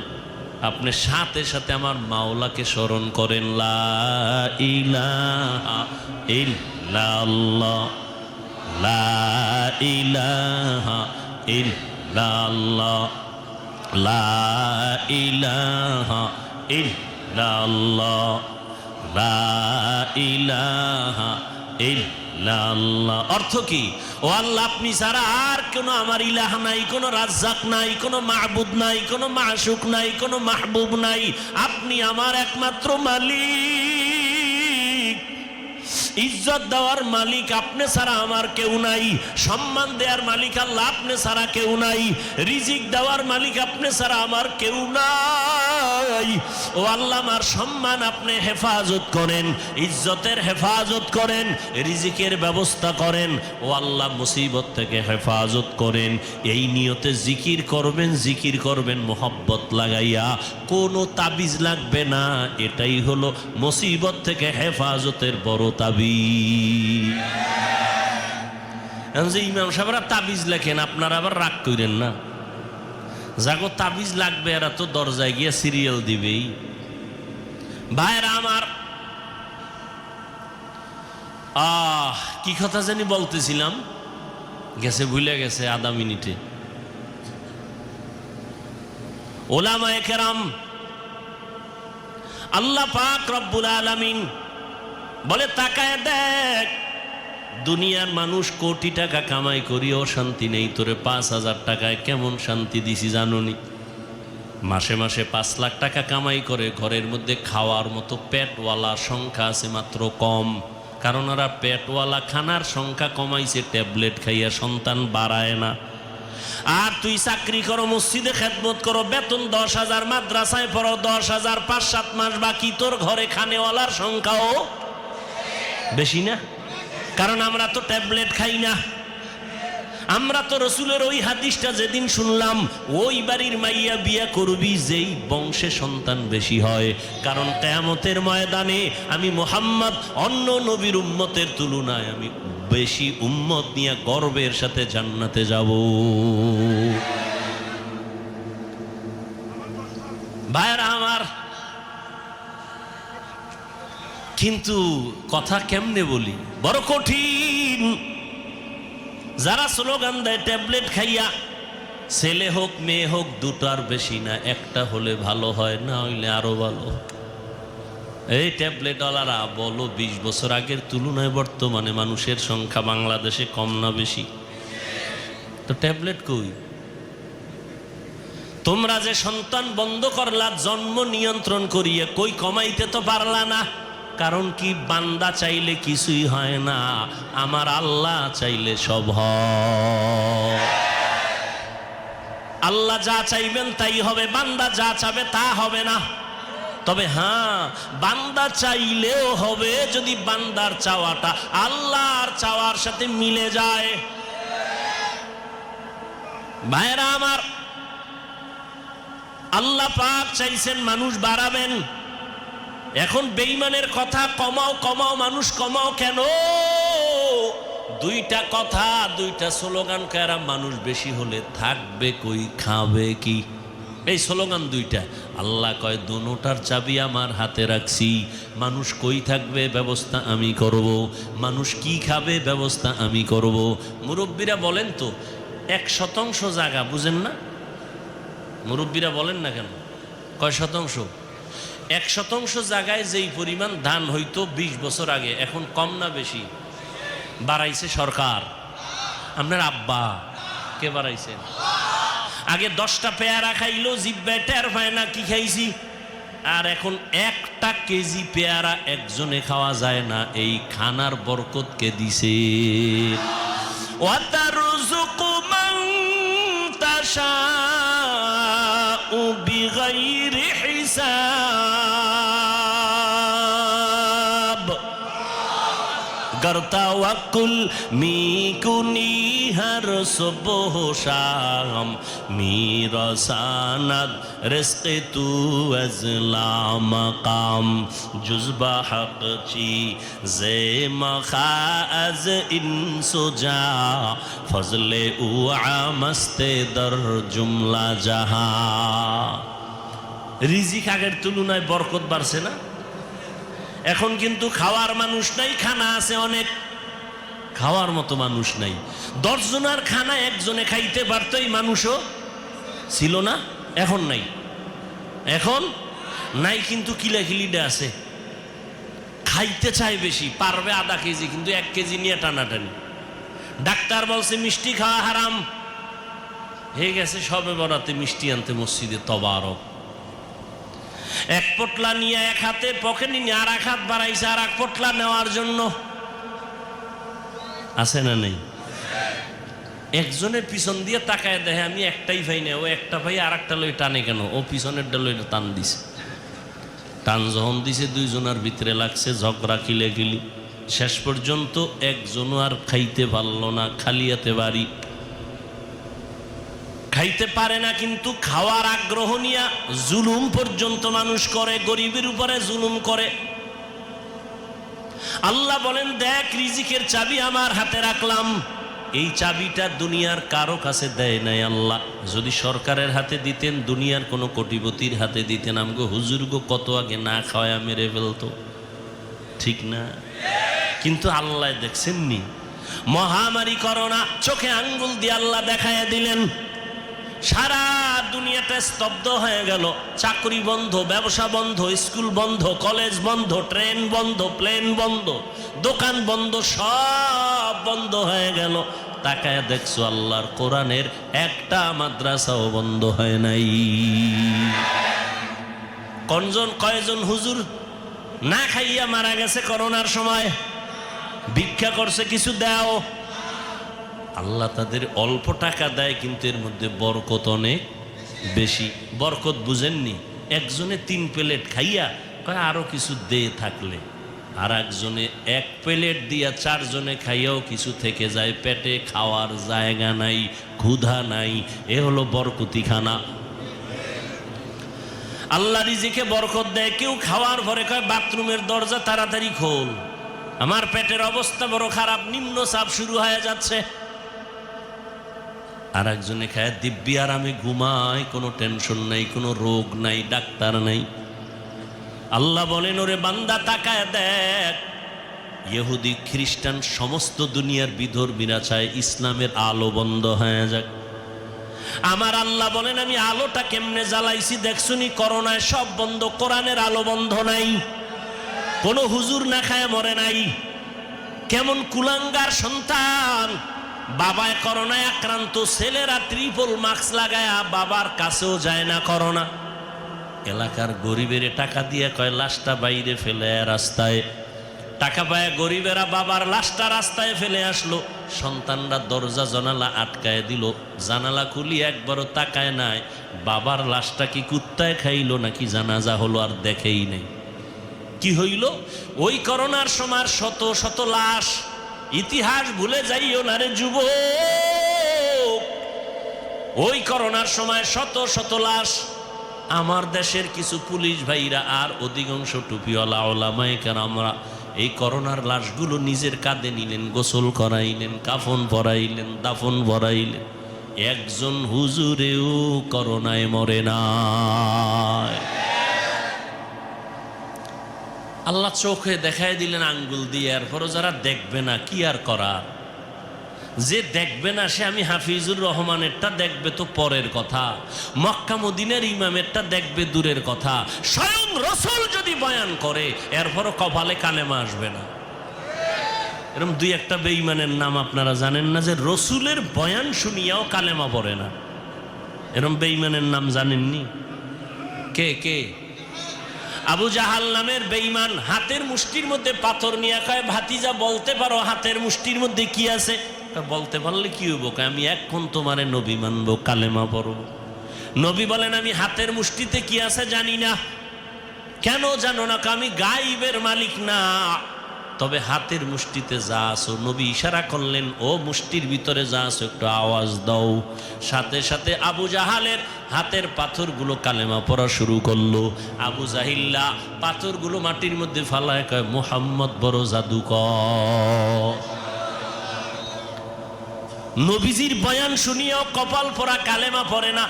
আপনি সাথে সাথে আমার মাওলাকে স্মরণ করেন, লা ইলাহা ইল্লাল্লাহ লা ইলাহা ইল্লাল্লাহ লা ইলাহা ইল্লাল্লাহ লা ইলাহা ইল্লাল্লাহ। অর্থ কি? ও আল্লাহ, আপনি ছাড়া আর কোনো আমার ইলাহ নাই, কোনো রাজ্জাক নাই, কোনো মাহবুদ নাই, কোনো মাশুক নাই, কোনো মাহবুব নাই। আপনি আমার একমাত্র মালিক। ইজ্জত দেওয়ার মালিক আপনি ছাড়া আমার কেউ নাই, সম্মান দেওয়ার মালিক আল্লাহ আপনি ছাড়া কেউ নাই, রিজিক দেওয়ার মালিক আপনি ছাড়া আমার কেউ নাই। ও আল্লাহ, আমার সম্মান আপনি হেফাজত করেন, ইজ্জতের হেফাজত করেন, রিজিকের ব্যবস্থা করেন। ও আল্লাহ, মুসিবত থেকে হেফাজত করেন। এই নিয়তে জিকির করবেন, জিকির করবেন মোহব্বত লাগাইয়া, কোনো তাবিজ লাগবে না। এটাই হলো মুসিবত থেকে হেফাজতের বড় তাবিজ। ইমাম সাহেবরা তাবিজ লেখেন, আপনারা আবার রাগ করেন না। যাগো তাবিজ লাগবে এরা তো দরজায় গিয়ে সিরিয়াল দিবেই। ভাইরা আমার, কি কথা জানি বলতেছিলাম, গেছে, ভুলে গেছে আধা মিনিটে। ওলামায়ে কেরাম, আল্লাহ পাক রব্বুল আলামিন বলে, তাকায় দেখ, দুনিয়ার মানুষ কোটি টাকা কামাই করিও শান্তি নেই, তোরে 5,000 টাকায় কেমন শান্তি দিছি জানোনি? মাসে মাসে 5 লাখ টাকা কামাই করে, ঘরের মধ্যে খাওয়ার মতো পেটওয়ালা সংখ্যা আছে মাত্র কম। কারণ ওরা পেটওয়ালা খানার সংখ্যা কমাইছে, ট্যাবলেট খাইয়া সন্তান বাড়ায় না। আর তুই চাকরি করো, মসজিদে খেদমত করো, বেতন 10,000, মাদ্রাসায় পড়ো 10,000, 5-7 মাস বাকি, তোর ঘরে খানেওয়ালার সংখ্যাও বেশি না। কারণ আমরা তো ট্যাবলেট খাই না। আমরা তো রসুলের ওই হাদিসটা যেদিন শুনলাম, ওই বাড়ির মাইয়া বিয়া করবি যেই বংশে সন্তান বেশি হয়। কারণ কিয়ামতের ময়দানে আমি মুহাম্মদ অন্য নবীর উম্মতের তুলনায় আমি বেশি উম্মত নিয়ে গর্বের সাথে জান্নাতে যাব। ভাইরা আমার, কিন্তু কথা কেমনে বলি, বড় কঠিন। যারা স্লোগান দেয় ট্যাবলেট খাইয়া, ছেলে হোক মেয়ে হোক দুটার বেশি না, একটা হলে ভালো হয়, না হইলে আরো ভালো। এই ট্যাবলেটওয়ালারা বলো, 20 বছর আগের তুলনায় বর্তমানে মানুষের সংখ্যা বাংলাদেশে কম না বেশি? তো ট্যাবলেট কই? তোমরা যে সন্তান বন্ধ করলা জন্ম নিয়ন্ত্রণ করিয়ে, কই কমাইতে তো পারলা না। কারণ কি? বান্দা চাইলে কিছুই হয় না, আমার আল্লাহ চাইলে সব হয়। আল্লাহ যা চাইবেন তাই হবে, বান্দা যা চাবে তা হবে না। তবে হ্যাঁ, বান্দা চাইলেও হবে যদি বান্দার চাওয়াটা আল্লাহর চাওয়ার সাথে মিলে যায়। ভাইরা আমার, আল্লাহ পাক চাইছেন মানুষ বাড়াবেন। এখন বেঈমানের কথা, কমাও কমাও, মানুষ কমাও কেন? দুইটা কথা, দুইটা স্লোগান কারা, মানুষ বেশি হলে থাকবে কই, খাবে কি? এই স্লোগান দুইটা। আল্লাহ কয়, দোনোটার চাবি আমার হাতে রাখছি। মানুষ কই থাকবে ব্যবস্থা আমি করব, মানুষ কি খাবে ব্যবস্থা আমি করব। মুরব্বীরা বলেন তো, 1% জায়গা বুঝেন না? মুরব্বীরা বলেন না কেন? কয় শতাংশ? 1% জায়গায় যেই পরিমাণ ধান হইতো 20 বছর আগে, এখন কম না বেশি? বাড়াইছে সরকার। আপনার আব্বা কে বাড়াইছেন? আগে 10টা পেয়ারা খাইলো জিব্বায় টের পায় না কি খাইছি, আর এখন 1টা কেজি পেয়ারা একজনে খাওয়া যায় না। এই খানার বরকত কে দিছে? ওয়াতারযুকু মান তাশাউ বিগাইরি হিসাব। गर तवक्कुल मी कुनी हर सुबह शाम मेरा सानद रिज़्क़ तू अज़ला मकाम जुज़्बा हक़ ची ज़े मखा अज़ इंसुजा फज़ले उ आमस्ते दर जुमला जहा। রিজিক আগের তুলনায় বরকত বাড়ছে না? এখন কিন্তু খাওয়ার মানুষ নাই, খানা আছে অনেক, খাওয়ার মতো মানুষ নাই। 10 জনের খানা একজনে খাইতে পারতো, এই মানুষও ছিল না, এখন নাই। এখন নাই কিন্তু কিলাকিলিটা আছে, খাইতে চায় বেশি, পারবে আধা কেজি কিন্তু 1 কেজি নিয়ে টানাটানি। ডাক্তার বলছে মিষ্টি খাওয়া হারাম, হয়ে গেছে সবে বরাতে মিষ্টি আনতে মসজিদে তবারক। 1 পটলা নিয়ে 1 হাতে পকেটে নিয়ে আর 1 হাত বাড়াইছে আর 1 পটলা নেওয়ার জন্য। আছে না নেই? একজনের পিছন দিয়ে তাকায় দেখে আমি একটাই ভাই না, ও একটা ভাই আর একটা লই টানে কেন? ও পিছনের লই টান দিছে। টান যখন দিছে 2 জনের ভিতরে লাগছে ঝগড়া কিলাকিলি। শেষ পর্যন্ত একজনও আর খাইতে পারল না, খালি হাতে বাড়ি। খাইতে পারে না কিন্তু খাওয়ার আগ্রহ নিয়ে জুলুম পর্যন্ত মানুষ করে, গরিবের উপরে জুলুম করে। আল্লাহ বলেন দেখ রিজিকের চাবি আমার হাতে রাখলাম, এই চাবিটা দুনিয়ার কারো কাছে দেয় নাই আল্লাহ। যদি সরকারের হাতে দিতেন, দুনিয়ার কোনো কোটিপতির হাতে দিতেন, আমগো হুজুরগো কত আগে না খাওয়া মেরে ফেলতো, ঠিক না? কিন্তু আল্লাহ দেখছেন নি, মহামারী করোনা চোখে আঙ্গুল দিয়ে আল্লাহ দেখাইয়া দিলেন। সারা দুনিয়াটা স্তব্ধ হয়ে গেল, চাকরি বন্ধ, ব্যবসা বন্ধ, স্কুল বন্ধ, কলেজ বন্ধ, ট্রেন বন্ধ, প্লেন বন্ধ, দোকান বন্ধ, সব বন্ধ হয়ে গেল। তাকায় দেখছো আল্লাহর কোরআনের একটা মাদ্রাসাও বন্ধ হয় নাই। কয়জন হুজুর না খাইয়া মারা গেছে করোনার সময়, ভিক্ষা করছে কিছু দাও। আল্লাহ তাদের অল্প টাকা দেয় কিন্তু এর মধ্যে বরকত অনেক বেশি। বরকত বুঝেননি? একজনে 3 প্লেট খাইয়া কয় আরো কিছু দে থাকলে, আর একজনে 1 প্লেট দিয়া 4 জনে খাইয়াও কিছু থেকে যায়, পেটে খাওয়ার জায়গা নাই, ক্ষুধা নাই। এ হলো বরকতি খানা। আল্লাহ রিজিকে বরকত দেয়। কেউ খাওয়ার পরে কয় বাথরুমের দরজা তাড়াতাড়ি খোল, আমার পেটের অবস্থা বড় খারাপ, নিম্ন চাপ শুরু হয়ে যাচ্ছে। আর একজনে খায় দিব্যি আরামে ঘুমায়, কোনো টেনশন নাই, কোনো রোগ নাই, ডাক্তার নাই। আল্লাহ বলেন ওরে বান্দা তাকায় দেখ, ইহুদি খ্রিস্টান সমস্ত দুনিয়ার বিধর্মীরা চায় ইসলামের আলো বন্ধ হয়ে যাক। আমার আল্লাহ বলেন আমি আলোটা কেমনে জ্বালাইছি দেখছুনি? করোনায় সব বন্ধ, কোরআনের আলো বন্ধ নাই, কোনো হুজুর না খায় মরে নাই। কেমন কুলাঙ্গার সন্তান, বাবায় করোনায় আক্রান্ত, ছেলেরা ট্রিপল মাস্ক লাগায়া বাবার কাছেও যায় না করোনা। এলাকার গরিবের টাকা দিয়ে কয় লাশটা বাইরে ফেলে রাস্তায়, টাকা পায় গরিবেরা বাবার লাশটা রাস্তায় ফেলে আসলো। সন্তানরা দরজা জানালা আটকায় দিল, জানালা খুলি একবারও তাকায় নাই বাবার লাশটা কি কুত্তায় খাইলো নাকি জানাজা হলো, আর দেখেই নেই। কি হইল? ওই করোনার সময় শত শত লাশ। ইতিহাস ভুলে যাইও না রে যুবক, ওই করোনার সময় শত শত লাশ। আমার দেশের কিছু পুলিশ ভাইরা আর অধিকাংশ টুপিওয়ালা ওলামায়ে কেরামরা এই করোনার লাশগুলো নিজের কাঁধে নিলেন, গোসল করাইলেন, কাফন পরাইলেন, দাফন ভরাইলেন। একজন হুজুরেও করোনায় মরে নাই। আল্লাহ চোখে দেখায় দিলেন আঙ্গুল দিয়ে, এরপরও যারা দেখবে না কি আর করার। যে দেখবে না সে আমি হাফিজুর রহমানেরটা দেখবে তো পরের কথা, মক্কা মদিনার ইমামেরটা দেখবে দূরের কথা। স্বয়ং রসুল যদি বয়ান করে এরপরও কপালে কালেমা আসবে না। এরকম দুই একটা বেঈমানের নাম আপনারা জানেন না, যে রসুলের বয়ান শুনিয়াও কালেমা পড়ে না। এরকম বেঈমানের নাম জানেননি? কে কে? আবু জাহাল নামের বেঈমান হাতের মুষ্টির মধ্যে পাথর নিয়ে কয়, ভাতিজা বলতে পারো হাতের মুষ্টির মধ্যে কি আছে? বলতে পারলে কি হইব? আমি এখন তোমারে নবী মানবো, কালেমা পড়ব। নবী বলেন, আমি হাতের মুষ্টিতে কি আছে জানি না। কেন জানো না? আমি গায়েবের মালিক না, তবে হাতের মুষ্টিতে যা আছো, নবী ইশারা করলেন, ও মুষ্টির ভিতরে যা আছো একটু আওয়াজ দাও। সাথে সাথে আবু জাহালের হাতের পাথরগুলো কালেমা পড়া শুরু করলো। আবু জাহিল্লা পাথরগুলো মাটির মধ্যে ফালায় কয়, মুহাম্মদ বড় জাদুকর। নবীজির বয়ান শুনিয়াও কপাল পরা কালেমা পড়ে না।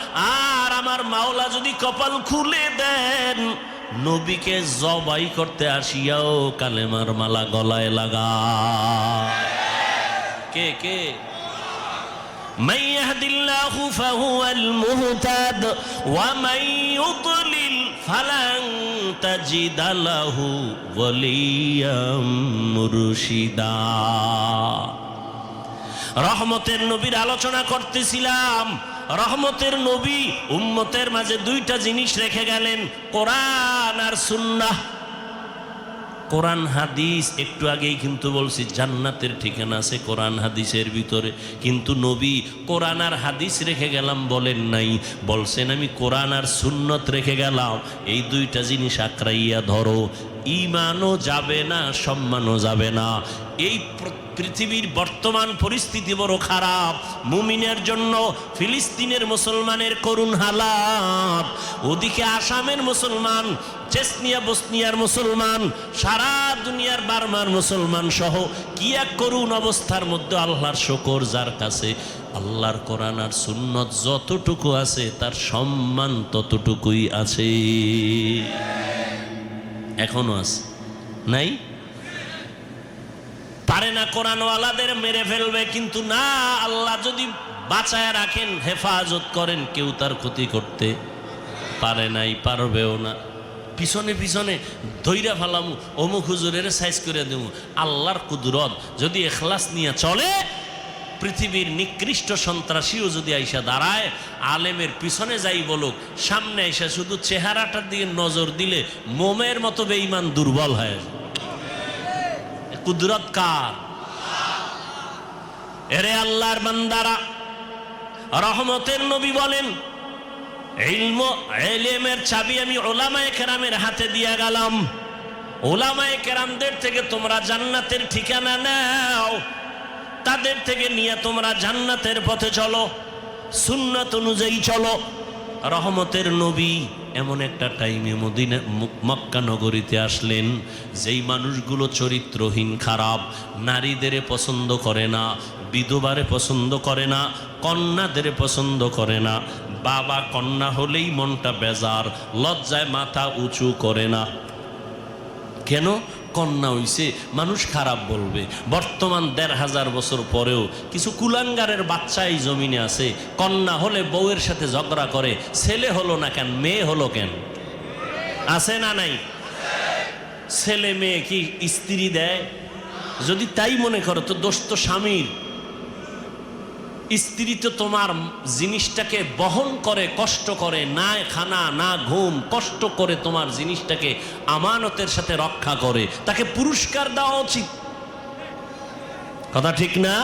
আর আমার মাওলা যদি কপাল খুলে দেন, নবীকে জবাই করতে আসিয়াও কালেমার মালা গলায় লাগা। কে কে? মান ইয়াহদিল্লাহু ফাহুয়াল মুহতাদ ওয়া মান ইউদ্লিল ফালান তাজিদা লাহু ওয়ালিয়াম মুরশিদা। রহমতের নবীর আলোচনা করতেছিলাম। রহমতের নবী উম্মতের মাঝে দুইটা জিনিস রেখে গেলেন, কোরআন আর সুন্নাহ। কোরআন হাদিস একটু আগেই কিন্তু বলছি জান্নাতের ঠিকানা আছে কোরআন হাদিসের ভিতরে, কিন্তু নবী কোরআন আর হাদিস রেখে গেলাম বলেন নাই, বলছেন আমি কোরআন আর সুন্নত রেখে গেলাম। এই দুইটা জিনিস আঁকড়াইয়া ধরো, ঈমানও যাবে না, সম্মানও যাবে না। এই পৃথিবীর বর্তমান পরিস্থিতি বড় খারাপ। মুমিনের জন্য ফিলিস্তিনের মুসলমানের করুণ হালাত, ওদিকে আসামের মুসলমান, চেচনিয়া বসনিয়ার মুসলমান, সারা দুনিয়ার বার্মার মুসলমান সহ কি এক করুণ অবস্থার মধ্যে। আল্লাহর শুকর, যার কাছে আল্লাহর কোরআন আর সুন্নত যতটুকু আছে তার সম্মান ততটুকুই আছে। এখনো আছে, নাই? পারে না কোরআনওয়ালাদের মেরে ফেলবে, কিন্তু না, আল্লাহ যদি বাঁচায় রাখেন, হেফাজত করেন, কেউ তার ক্ষতি করতে পারে নাই, পারবেও না। পিছনে পিছনে ধৈরা ফেলামু, অমুক হুজুরের সাইজ করে দেবো। আল্লাহর কুদরত যদি এখলাস নিয়ে চলে, পৃথিবীর নিকৃষ্ট সন্ত্রাসীও যদি আইসা দাঁড়ায়, আলেমের পিছনে যাই বলুক, সামনে আইসা শুধু চেহারাটার দিকে নজর দিলে মোমের মতো বেঈমান দুর্বল হয়। কুদরত কার? এরে আল্লাহর বান্দারা, রহমতের নবী বলেন, ইলমের চাবি আমি উলামায়ে কেরামের হাতে দিয়া গেলাম। উলামায়ে কেরামদের থেকে তোমরা জান্নাতের ঠিকানা নাও, তাদের থেকে নিয়ে তোমরা জান্নাতের পথে চলো, সুন্নাত অনুযায়ী চলো। রহমতের নবী এমন একটা টাইমে মদিনা মক্কা নগরীতে আসলেন, যেই মানুষগুলো চরিত্রহীন, খারাপ, নারীদের পছন্দ করে না, বিধবারে পছন্দ করে না, কন্যাদের পছন্দ করে না, বাবা কন্যা হলেই মনটা বেজার, লজ্জায় মাথা উঁচু করে না। কেন? কন্যা হইছে, মানুষ খারাপ বলবে। বর্তমান ১৫০০ বছর পরেও কিছু কুলাঙ্গারের বাচ্চা এই জমিনে আছে, কন্যা হলে বউয়ের সাথে ঝগড়া করে, ছেলে হলো না কেন, মেয়ে হলো কেন? আছে না নাই? ছেলে মেয়ে কি স্ত্রী দেয়? যদি তাই মনে করো তো দোষ তো স্বামীর। স্ত্রী তো তোমার জিনিসটাকে বহন করে, কষ্ট করে, না খানা না ঘুম, কষ্ট করে তোমার জিনিসটাকে আমানতের সাথে রক্ষা করে, তাকে পুরস্কার দেওয়া উচিত। কথা ঠিক না?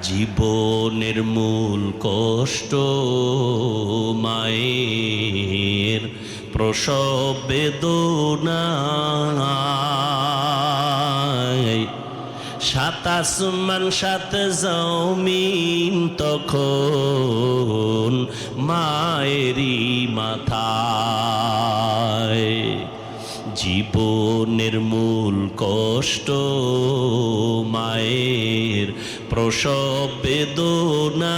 জীবনের মূল কষ্ট মায়ের প্রসব বেদনা, সাত আসমান সাত জমিন তখন মায়েরই মাথায়। জীবনের মূল কষ্ট মায়ের প্রসব বেদনা,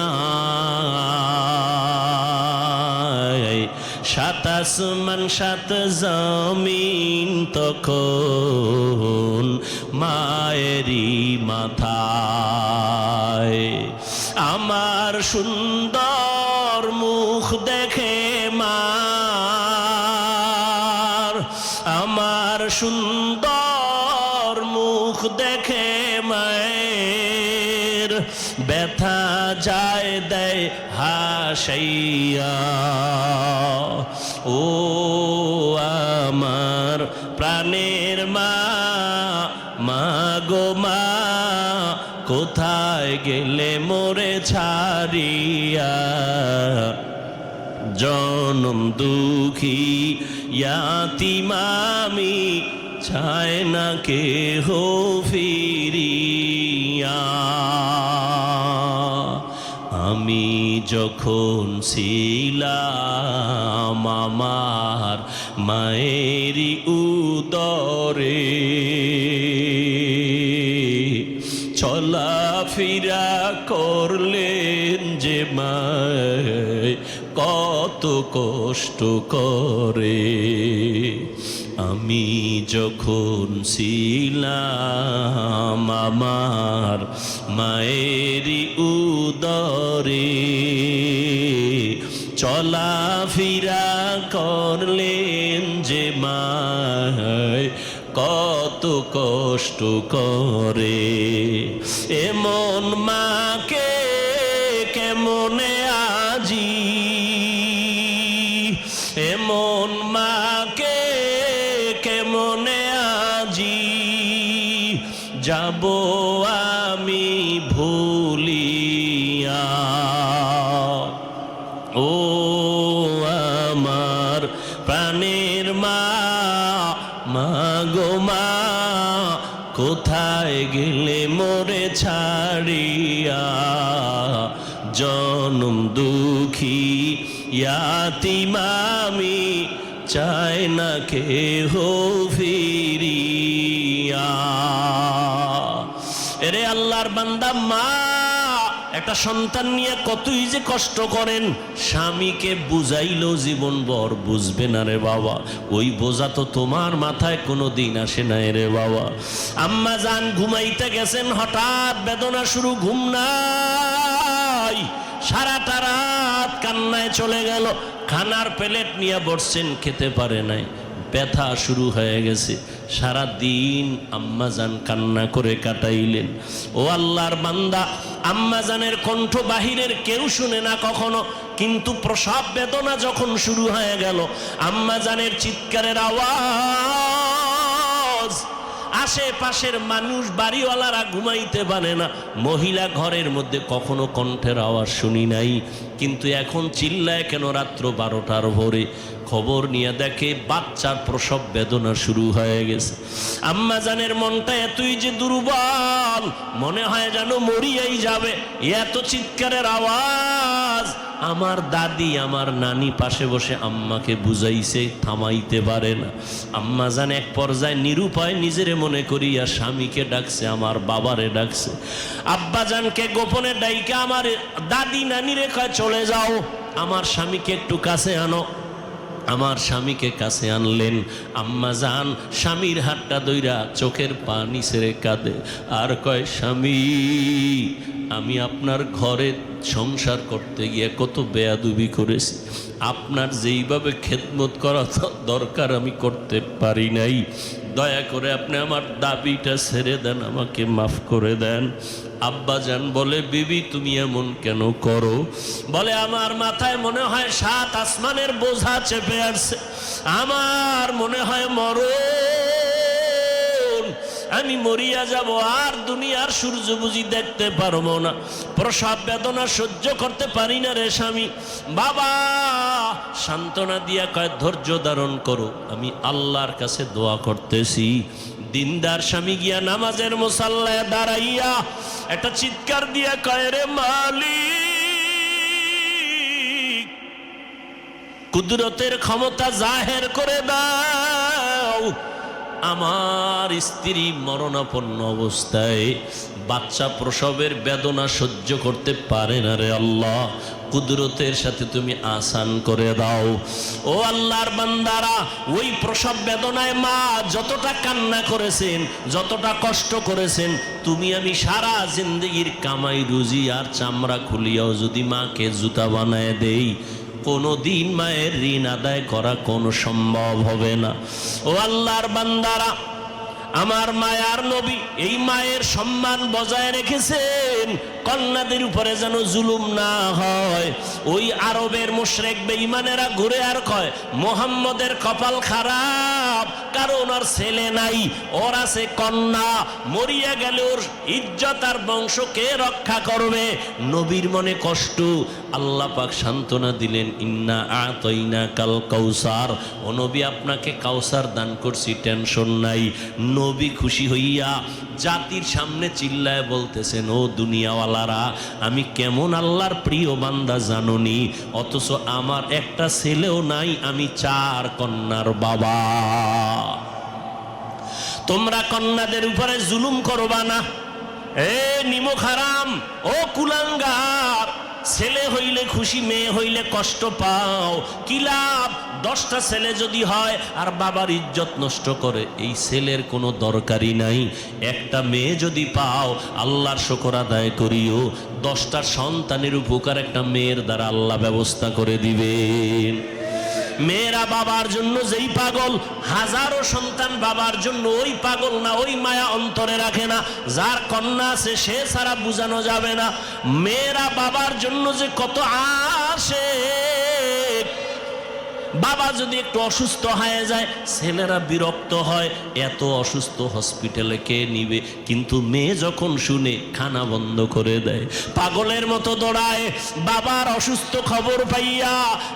সাত আসমান সাত জমিন তখন মায়েরই মাথা। সুন্দর মুখ দেখে মার, আমার সুন্দর মুখ দেখে মায়ের ব্যথা যায় দেয় হাসাইয়া। ও আমার প্রাণের মা, মা গো মা, কোথায় গেলে মোরে ছাড়িয়া? জনম দুঃখী ইয়াতীম আমি, চায় না কেহ ফিরিয়া। আমি যখন ছিলাম আমার মায়েরই উদরে, চলাফেরা করলেন যে মায় কত কষ্ট করে। আমি যখন ছিলাম আমার মায়েরই উদরে, চলাফেরা করলেন যে মায় কত কষ্ট করে। এমন মাকে কেমনে আজি, এমন মাকে কেমনে আজি যাব আমি ভুলিয়া। ও আমার প্রাণের মা, মা গো মা, কোথায় গেলে মোরে ছাড়িয়া? জনম দুঃখী ইয়াতীম আমি, চায় না কেহ ফিরিয়া। এরে আল্লাহর বান্দা, মা একটা সন্তান নিয়ে কতই যে কষ্ট করেন, স্বামীকে বুঝাইলেও জীবন ভর বুঝবে না রে বাবা। ওই বোঝা তো তোমার মাথায় কোনো দিন আসে না রে বাবা। আম্মা জান ঘুমাইতে গেছেন, হঠাৎ বেদনা শুরু, ঘুম নাই, সারাটা রাত কান্নায় চলে গেল। খানার প্লেট নিয়ে বসছেন, খেতে পারে নাই, ব্যথা শুরু হয়ে গেছে। সারা দিন আম্মাজান কান্না করে কাটাইলেন। ও আল্লাহর বান্দা, আম্মাজানের কণ্ঠ বাহিরের কেউ শুনে না কখনো, কিন্তু প্রসব বেদনা যখন শুরু হয়ে গেল, আম্মাজানের চিৎকারের আওয়াজ, আশেপাশের মানুষ বাড়িওয়ালারা ঘুমাইতে পারে না। মহিলা ঘরের মধ্যে কখনো কণ্ঠের আওয়াজ শুনি নাই, কিন্তু এখন চিল্লায় কেন রাত্র 12টার ভোরে? খবর নিয়ে দেখে বাচ্চার প্রসব বেদনা শুরু হয়ে গেছে। আম্মাজানের মনটা এতই যে দুর্বল, মনে হয় যেন মরিয়াই যাবে, এত চিৎকারের আওয়াজ। আমার দাদি, আমার নানি পাশে বসে আম্মাকে বুঝাইছে, থামাইতে পারে না। আম্মাজান এক পর্যায়ে নিরুপায় নিজেরে মনে করিয়া স্বামীকে ডাকছে, আমার বাবারে ডাকছে। আব্বাজানকে গোপনে ডাইকে আমার দাদি নানিরে কয়, চলে যাও, আমার স্বামীকে একটু কাছে আনো। আমার স্বামীকে কাছে আনলেন। আম্মাজান স্বামীর হাতটা ধইরা চোখের পানি ছেড়ে কাঁদে আর কয়, স্বামী, আমি আপনার ঘরে সংসার করতে গিয়ে কত বেয়াদবি করেছি, আপনার যেইভাবে খেদমত করা দরকার আমি করতে পারি নাই, দয়া করে আপনি আমার দাবিটা ছেড়ে দেন, আমাকে মাফ করে দেন। আব্বাজান বলে, বিবি তুমি এমন কেন করো? বলে, আমার মাথায় মনে হয় 7 আসমানের বোঝা চেপে আসছে, আমার মনে হয় মরণ, আমি মরিয়া যাব, আর দুনিয়ার সূর্য বুঝি দেখতে পারবো না, প্রসব বেদনা সহ্য করতে পারি না রে স্বামী। বাবা সান্ত্বনা দিয়া কয়, ধৈর্য ধারণ করো, আমি আল্লাহর কাছে দোয়া করতেছি। দিনদার স্বামী গিয়া নামাজের মুসাল্লায় দাঁড়াইয়া একটা চিৎকার দিয়া কয়, রে মালিক, কুদরতের ক্ষমতা জাহের করে দাও, আমার স্ত্রী মরণাপন্ন অবস্থায় বাচ্চা প্রসবের বেদনা সহ্য করতে পারে না রে আল্লাহ, কুদরতের সাথে তুমি আসান করে দাও। ও আল্লাহর বান্দারা, ওই প্রসব বেদনায় মা যতটা কান্না করেছেন, যতটা কষ্ট করেছেন, তুমি আমি সারা জিন্দগির কামাই রুজি আর চামড়া খুলিয়াও যদি মাকে জুতা বানায় দেই, কোনো দিন মায়ের ঋণ আদায় করা কোনো সম্ভব হবে না। ও আল্লাহর বান্দারা, আমার মায়ার নবী এই মায়ের সম্মান বজায় রেখেছেন, কন্যাদের উপরে যেন জুলুম না হয়। ওই আরবের মুশরিক বেঈমানেরা ঘুরে আর কয় মুহাম্মদের কপাল খারাপ, কারণ ওর ছেলে নাই, ওর আছে কন্যা, মরিয়া গেলে ওর ইজ্জত আর বংশ কে রক্ষা করবে। নবীর মনে কষ্ট, আল্লাহ পাক সান্ত্বনা দিলেন, ইন্না আতাইনা কাল কাউসার, ও নবী আপনাকে কাউসার দান করছি, টেনশন নাই। নবী খুশি হইয়া জাতির সামনে চিল্লায় বলতেছেন, ও দুনিয়াওয়ালারা, আমি কেমন আল্লাহর প্রিয় বান্দা জাননি, অথচ আমার একটা ছেলেও নাই, আমি 4 কন্যার বাবা। তোমরা কন্যাদের উপরে জুলুম করবা না। এ নিমক হারাম, ও কুলাঙ্গার, ছেলে হইলে খুশি, মেয়ে হইলে কষ্ট পাও, কি লাভ? 10টা ছেলে যদি হয় আর বাবার ইজ্জত নষ্ট করে, এই ছেলের কোনো দরকারই নাই। একটা মেয়ে যদি পাও, আল্লাহর শুকর আদায় করিও, 10টা সন্তানের উপকার একটা মেয়ের দ্বারা আল্লাহ ব্যবস্থা করে দিবেন। মেয়েরা বাবার জন্য যেই পাগল, হাজারো সন্তান বাবার জন্য ওই পাগল না, ওই মায়া অন্তরে রাখে না। যার কন্যা আছে সে ছাড়া বোঝানো যাবে না। মেয়েরা বাবার জন্য যে কত আসে, বাবা যদি একটু অসুস্থ হয়ে যায় ছেলেরা বিরক্ত হয়, এত অসুস্থ হসপিটালে কে নিবে, কিন্তু মেয়ে যখন শুনে খানা বন্ধ করে দেয়, পাগলের মতো দৌড়ায়। বাবার অসুস্থ খবর পাইয়া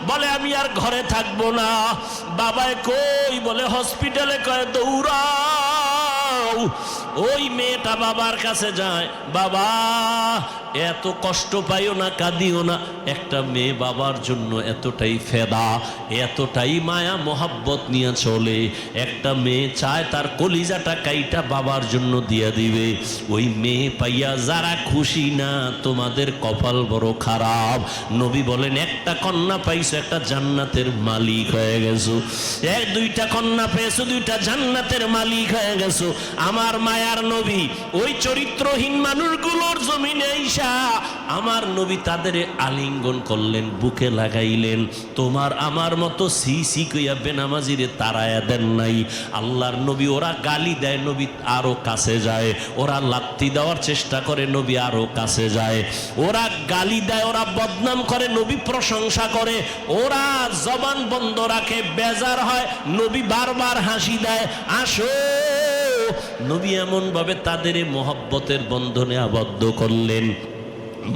বলে আমি আর ঘরে থাকবো না। বাবায় কই? বলে হসপিটালে। কয় দৌড়াও। ওই মেয়েটা বাবার কাছে যায়, বাবা এত কষ্ট পাইও না, কাঁদিও না। একটা মেয়ে বাবার জন্য এতটাই ফেদা, এতটাই মায়া মোহাব্বত নিয়ে চলে। একটা মেয়ে চায় তার কলিজাটা কাইটা বাবার জন্য দিয়া দিবে। ওই মেয়ে পাইয়া যারা খুশি না, তোমাদের কপাল বড় খারাপ। নবী বলেন, একটা কন্যা পাইছো, একটা জান্নাতের মালিক হয়ে গেছো। 2টা কন্যা পেয়েছো, 2টা জান্নাতের মালিক হয়ে গেছো। আমার মায়ার নবী ওই চরিত্রহীন মানুষগুলোর জমিনে আইসা আমার নবী তাদের আলিঙ্গন করলেন, বুকে লাগাইলেন। তোমার আমার মতো সি কইয়া বেনামাজিরে তাড়ায়া দেন নাই। আল্লাহর নবী, ওরা গালি দেয়, নবী আরো কাছে যায়। ওরা লাত্তি দেওয়ার চেষ্টা করে, নবী আরো কাছে যায়। ওরা গালি দেয়, ওরা বদনাম করে, নবী প্রশংসা করে। ওরা জবান বন্ধ রাখে, বেজার হয়, নবী বারবার হাসি দেয়, আসো। নবী এমন ভাবে তাদের মহব্বতের বন্ধনে আবদ্ধ করলেন।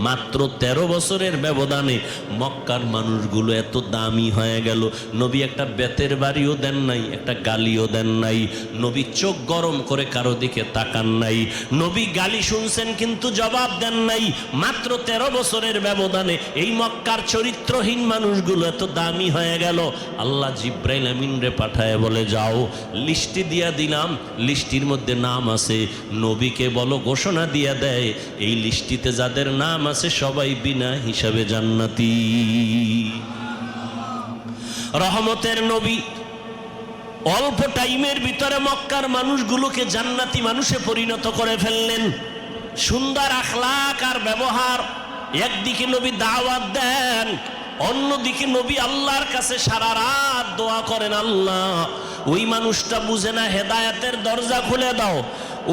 মাত্র 13 বছরের ব্যবধানে মক্কার মানুষগুলো এত দামি হয়ে গেল। নবী একটা বেতের বাড়িও দেন নাই, একটা গালিও দেন নাই। নবী চোখ গরম করে কারো দিকে তাকান নাই। নবী গালি শুনছেন কিন্তু জবাব দেন নাই। মাত্র 13 বছরের ব্যবধানে এই মক্কার চরিত্রহীন মানুষগুলো এত দামি হয়ে গেল। আল্লাহ জিব্রাইল আমিনরে পাঠায় বলে, যাও লিস্টি দিয়া দিলাম, লিস্টির মধ্যে নাম আছে, নবীকে বলো ঘোষণা দিয়া দেয়, এই লিস্টিতে যাদের নাম আছে সবাই বিনা হিসাবে জান্নাতি। রহমতের নবী অল্প টাইমের ভিতরে মক্কার মানুষগুলোকে জান্নাতি মানুষে পরিণত করে ফেললেন। সুন্দর আখলাক আর ব্যবহার। একদিকে নবী দাওয়াত দেন, অন্যদিকে নবী আল্লাহর কাছে সারা রাত দোয়া করেন, আল্লাহ ওই মানুষটা বুঝে না, হেদায়েতের দরজা খুলে দাও,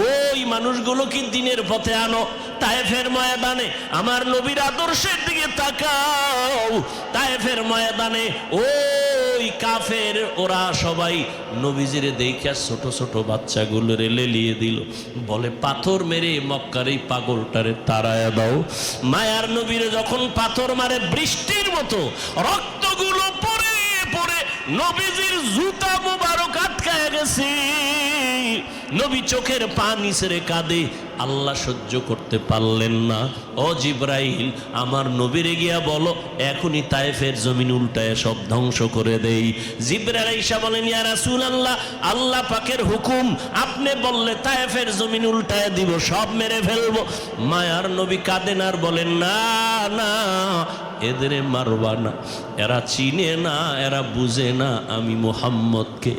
ওই মানুষগুলোকে দিনের পথে আনো। তায়েফের ময়দানে আমার নবীর আদর্শের দিকে তাকাও। তায়েফের ময়দানে ওই কাফের ওরা সবাই নবীজিরে দেখে ছোট ছোট বাচ্চাগুলোরে লেলিয়ে দিল, বলে পাথর মেরে মক্কার এই পাগলটারে তাড়ায়া দাও। মায়ার নবীরে যখন পাথর মারে বৃষ্টির মতো রক্তগুলো পড়ে পড়ে নবীজির জুতা মুবারক আটকায় গেছে। নবী চোখের পানি ছেড়ে কাঁদে, আল্লাহ সহ্য করতে পারলেন না। ও জিব্রাইল, আমার নবীরে গিয়া বলো এখনই তায়েফের জমিন উল্টায় সব ধ্বংস করে দেই। জিব্রাইল আইসা বলেন, ইয়া রাসূলুল্লাহ, আল্লাহ পাকের হুকুম, আপনি বললে তায়েফের জমিন উল্টায় দিব, সব মেরে ফেলবো। মায়ার নবী কাঁদেন আর বলেন, না না, এদের মারবা না, এরা চিনে না, এরা বুঝে না আমি মুহাম্মদকে।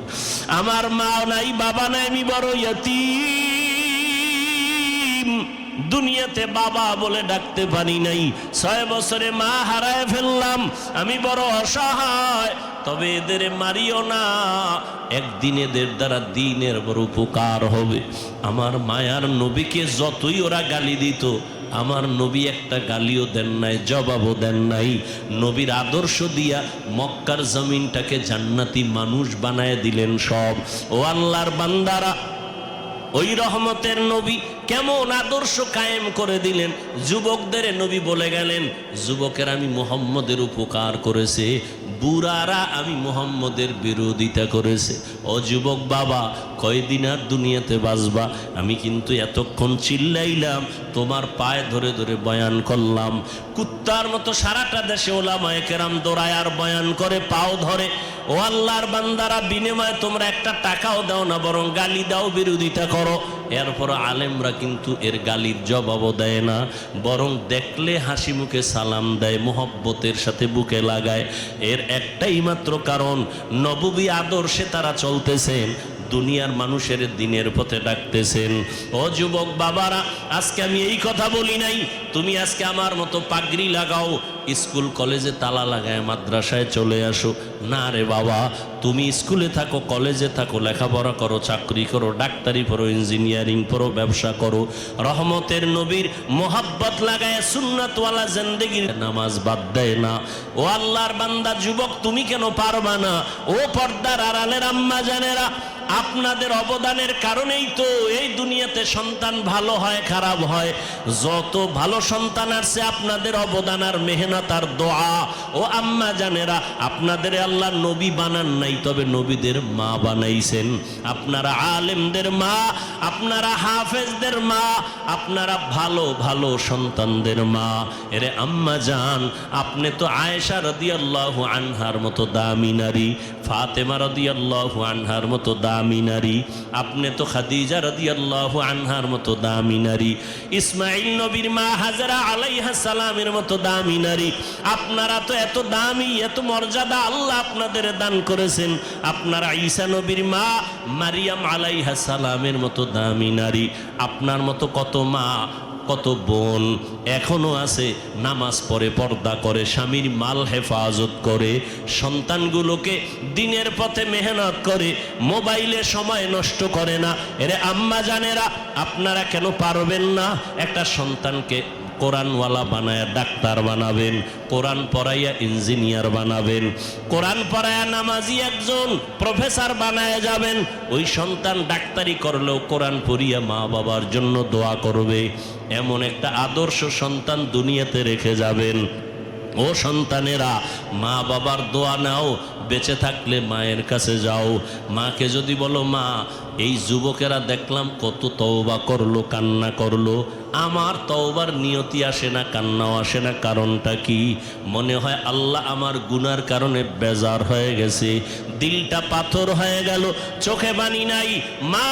আমার মা নাই, বাবা নাই, আমি বড় ইয়তীম, দুনিয়াতে বাবা বলে ডাকতে পারি নাই, 6 বছরে মা হারায় ফেললাম, আমি বড় অসহায়। তবে এদের মারিও না, একদিন এদের দ্বারা দিনের বড় উপকার হবে। আমার মায়ার নবীকে যতই ওরা গালি দিত, আমার নবী একটা গালিও দেন নাই, জবাবও দেন নাই। নবীর আদর্শ দিয়া মক্কার জমিনটাকে জান্নাতি মানুষ বানায় দিলেন সব। ও আল্লাহর বান্দারা, ওই রহমতের নবী কেমন আদর্শ কায়েম করে দিলেন। যুবকদের নবী বলে গেলেন, যুবকের আমি মুহাম্মদের উপকার করেছে, বুড়ারা আমি মুহাম্মদের বিরোধিতা করেছে। ও যুবক বাবা, কয়দিন আর দুনিয়াতে বাঁচবা? আমি কিন্তু এতক্ষণ চিল্লাইলাম, তোমার পায়ে ধরে ধরে বয়ান করলাম, কুত্তার মতো সারাটা দেশে ওলামায়ে কেরাম দৌড়ায় আর বয়ান করে পাও ধরে। ও আল্লাহর বান্দারা, বিনিময়ে তোমরা একটা টাকাও দাও না, বরং গালি দাও, বিরোধিতা করো। এরপর আলেমরা কিন্তু এর গালির জবাবও দেয় না, বরং দেখলে হাসি মুখে সালাম দেয়, মোহব্বতের সাথে বুকে লাগায়। এর একটাই মাত্র কারণ, নববী আদর্শে তারা চলতেছেন, দুনিয়ার মানুষের দিনের পথে ডাকতেছেন। ও যুবক বাবারা, আজকে আমি এই কথা বলি নাই তুমি আজকে আমার মতো পাগড়ি লাগাও, স্কুল কলেজে তালা লাগায় মাদ্রাসায় চলে আসো। না রে বাবা, তুমি স্কুলে থাকো, কলেজে থাকো, লেখাপড়া করো, চাকরি করো, ডাক্তারি পড়ো, ইঞ্জিনিয়ারিং পড়ো, ব্যবসা করো, রহমতের নবীর মোহাব্বত লাগায় সুন্নাতওয়ালা জিন্দেগির নামাজ বাদ দেয় না। ও আল্লাহর বান্দা যুবক, তুমি কেন পারবা না? ও পর্দার আড়ালের আম্মা জানেরা, আপনাদের অবদানের কারণেই তো এই দুনিয়াতে সন্তান ভালো হয়, খারাপ হয়। যত ভালো সন্তান আসছে আপনাদের অবদান আর মেহনত আর দোয়া। ও আম্মা জানেরা, আপনাদের আল্লাহ নবী বানান নাই, তবে নবীদের মা বানাইছেন। আপনারা আলেমদের মা, আপনারা হাফেজদের মা, আপনারা ভালো ভালো সন্তানদের মা। এরে আম্মা জান, আপনি তো আয়েশা রাদিয়াল্লাহু আনহার মতো দামি নারী, ফাতেমা রাদিয়াল্লাহু আনহার মতো দামি নারী, আপনি তো খাদিজা রাদিয়াল্লাহু আনহার মতো দামি নারী, ইসমাইল নবীর মা হাজরা আলাইহিস সালামের মতো দামি নারী। আপনারা তো এত দামি, এত মর্যাদা আল্লাহ আপনাদের দান করেছেন। আপনারা ঈসা নবীর মা মারিয়াম আলাইহিস সালামের মতো দামি নারী। আপনার মতো কত মা, কত বোন এখনো আছে, নামাজ পড়ে, পর্দা করে, স্বামীর মাল হেফাজত করে, সন্তানগুলোকে দিনের পথে মেহনত করে, মোবাইলে সময় নষ্ট করে না। এরে আম্মা জানেরা, আপনারা কেন পারবেন না? একটা সন্তানকে কোরআনওয়ালা বানায়া ডাক্তার বানাবেন, কোরআন পড়াইয়া ইঞ্জিনিয়ার বানাবেন, কোরআন পড়াইয়া নামাজি একজন প্রফেসর বানায়া যাবেন। ওই সন্তান ডাক্তারি করলেও কোরআন পড়িয়া মা বাবার জন্য দোয়া করবে। এমন একটা আদর্শ সন্তান দুনিয়াতে রেখে যাবেন। ও সন্তানেরা, মা বাবার দোয়া নাও, বেঁচে থাকলে মায়ের কাছে যাও। মাকে যদি বলো, মা এই যুবকেরা দেখলাম কত তওবা করলো, কান্না করলো, আমার তওবার নিয়তি আসে না, কান্নাও আসে না, কারণটা কি? মনে হয় আল্লাহ আমার গুনার কারণে বেজার হয়ে গেছে, দিলটা পাথর হয়ে গেল, চোখে পানি নাই। মা,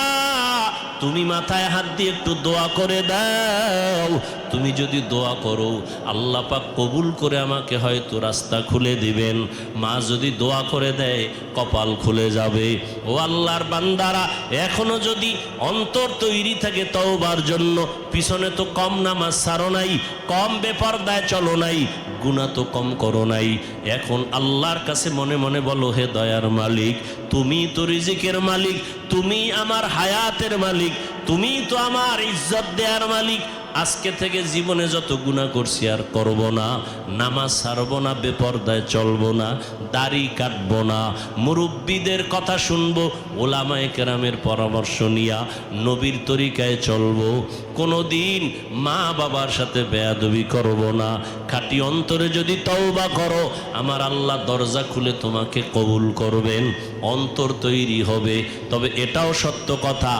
তুমি মাথায় হাত দিয়ে একটু দোয়া করে দাও। তুমি যদি দোয়া করো, আল্লাহ পাক কবুল করে আমাকে হয়তো রাস্তা খুলে দিবেন। মা যদি দোয়া করে দেয়, কপাল খুলে যাবে। ও আল্লাহর বান্দারা, এখনো যদি অন্তর তৈরি থাকে তওবার জন্য, পিছনে তো কম নামাজ ছাড়ো নাই, কম বেপরদায় চলো নাই, গুনাহ তো কম করো নাই। এখন আল্লাহর কাছে মনে মনে বলো, হে দয়ার মালিক, তুমি তো রিজিকের মালিক, তুমি আমার হায়াতের মালিক, তুমি তো আমার ইজ্জত দেওয়ার মালিক। আজকে থেকে জীবনে যত গুনাহ করছি আর করব না, নামাজ ছাড়বো না, বেপরদায় চলবো না, দাড়ি কাটবো না, মুরব্বীদের কথা শুনবো, ওলামায়ে কেরামের পরামর্শ নিয়া নবীর তরিকায় চলবো। কোনো দিন মা বাবার সাথে বেয়াদবি করব না। খাঁটি অন্তরে যদি তওবা করো, আমার আল্লাহ দরজা খুলে তোমাকে কবুল করবেন, অন্তর তৈরি হবে। তবে এটাও সত্য কথা,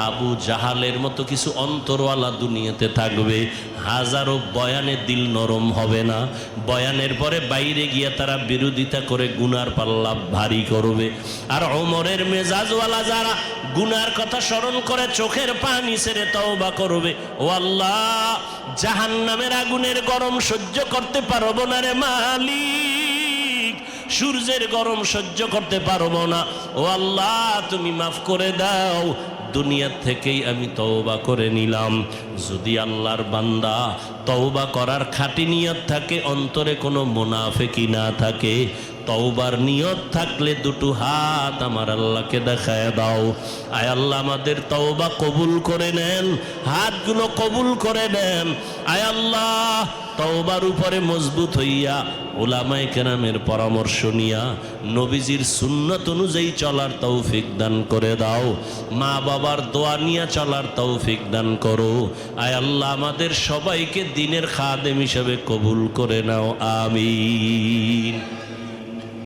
আবু জাহালের মতো কিছু অন্তরওয়ালা দুনিয়াতে থাকবে, হাজারো বয়ানে দিল নরম হবে না, বয়ানের পরে বাইরে গিয়ে তারা বিরোধিতা করে গুনার পাল্লা ভারী করবে। আর ওমরের মেজাজওয়ালা যারা গুনার কথা স্মরণ করে চোখের পানি ছেড়ে তওবা করবে, ও আল্লাহ জাহান্নামের আগুনের গরম সহ্য করতে পারবো না রে মালিক, সূর্যের গরম সহ্য করতে পারবো না, ও আল্লাহ তুমি মাফ করে দাও, দুনিয়া থেকেই আমি তওবা করে নিলাম। যদি আল্লাহর বান্দা তওবা করার খাঁটি নিয়ত থাকে, অন্তরে কোনো মুনাফিকি না থাকে, তওবার নিয়ত থাকলে দুটো হাত আমার আল্লাহকে দেখায় দাও। আয় আল্লাহ আমাদের তওবা কবুল করে নেন, হাতগুলো কবুল করে নেন। আয় আল্লাহ তওবার উপরে মজবুত হইয়া উলামায়ে কেরামের পরামর্শ নিয়া নবীজির সুন্নত অনুযায়ী চলার তৌফিক দান করে দাও। মা বাবার দোয়া নিয়ে চলার তৌফিক দান করো। আয় আল্লাহ আমাদের সবাইকে দ্বীনের খাদেম হিসেবে কবুল করে নাও, আমিন।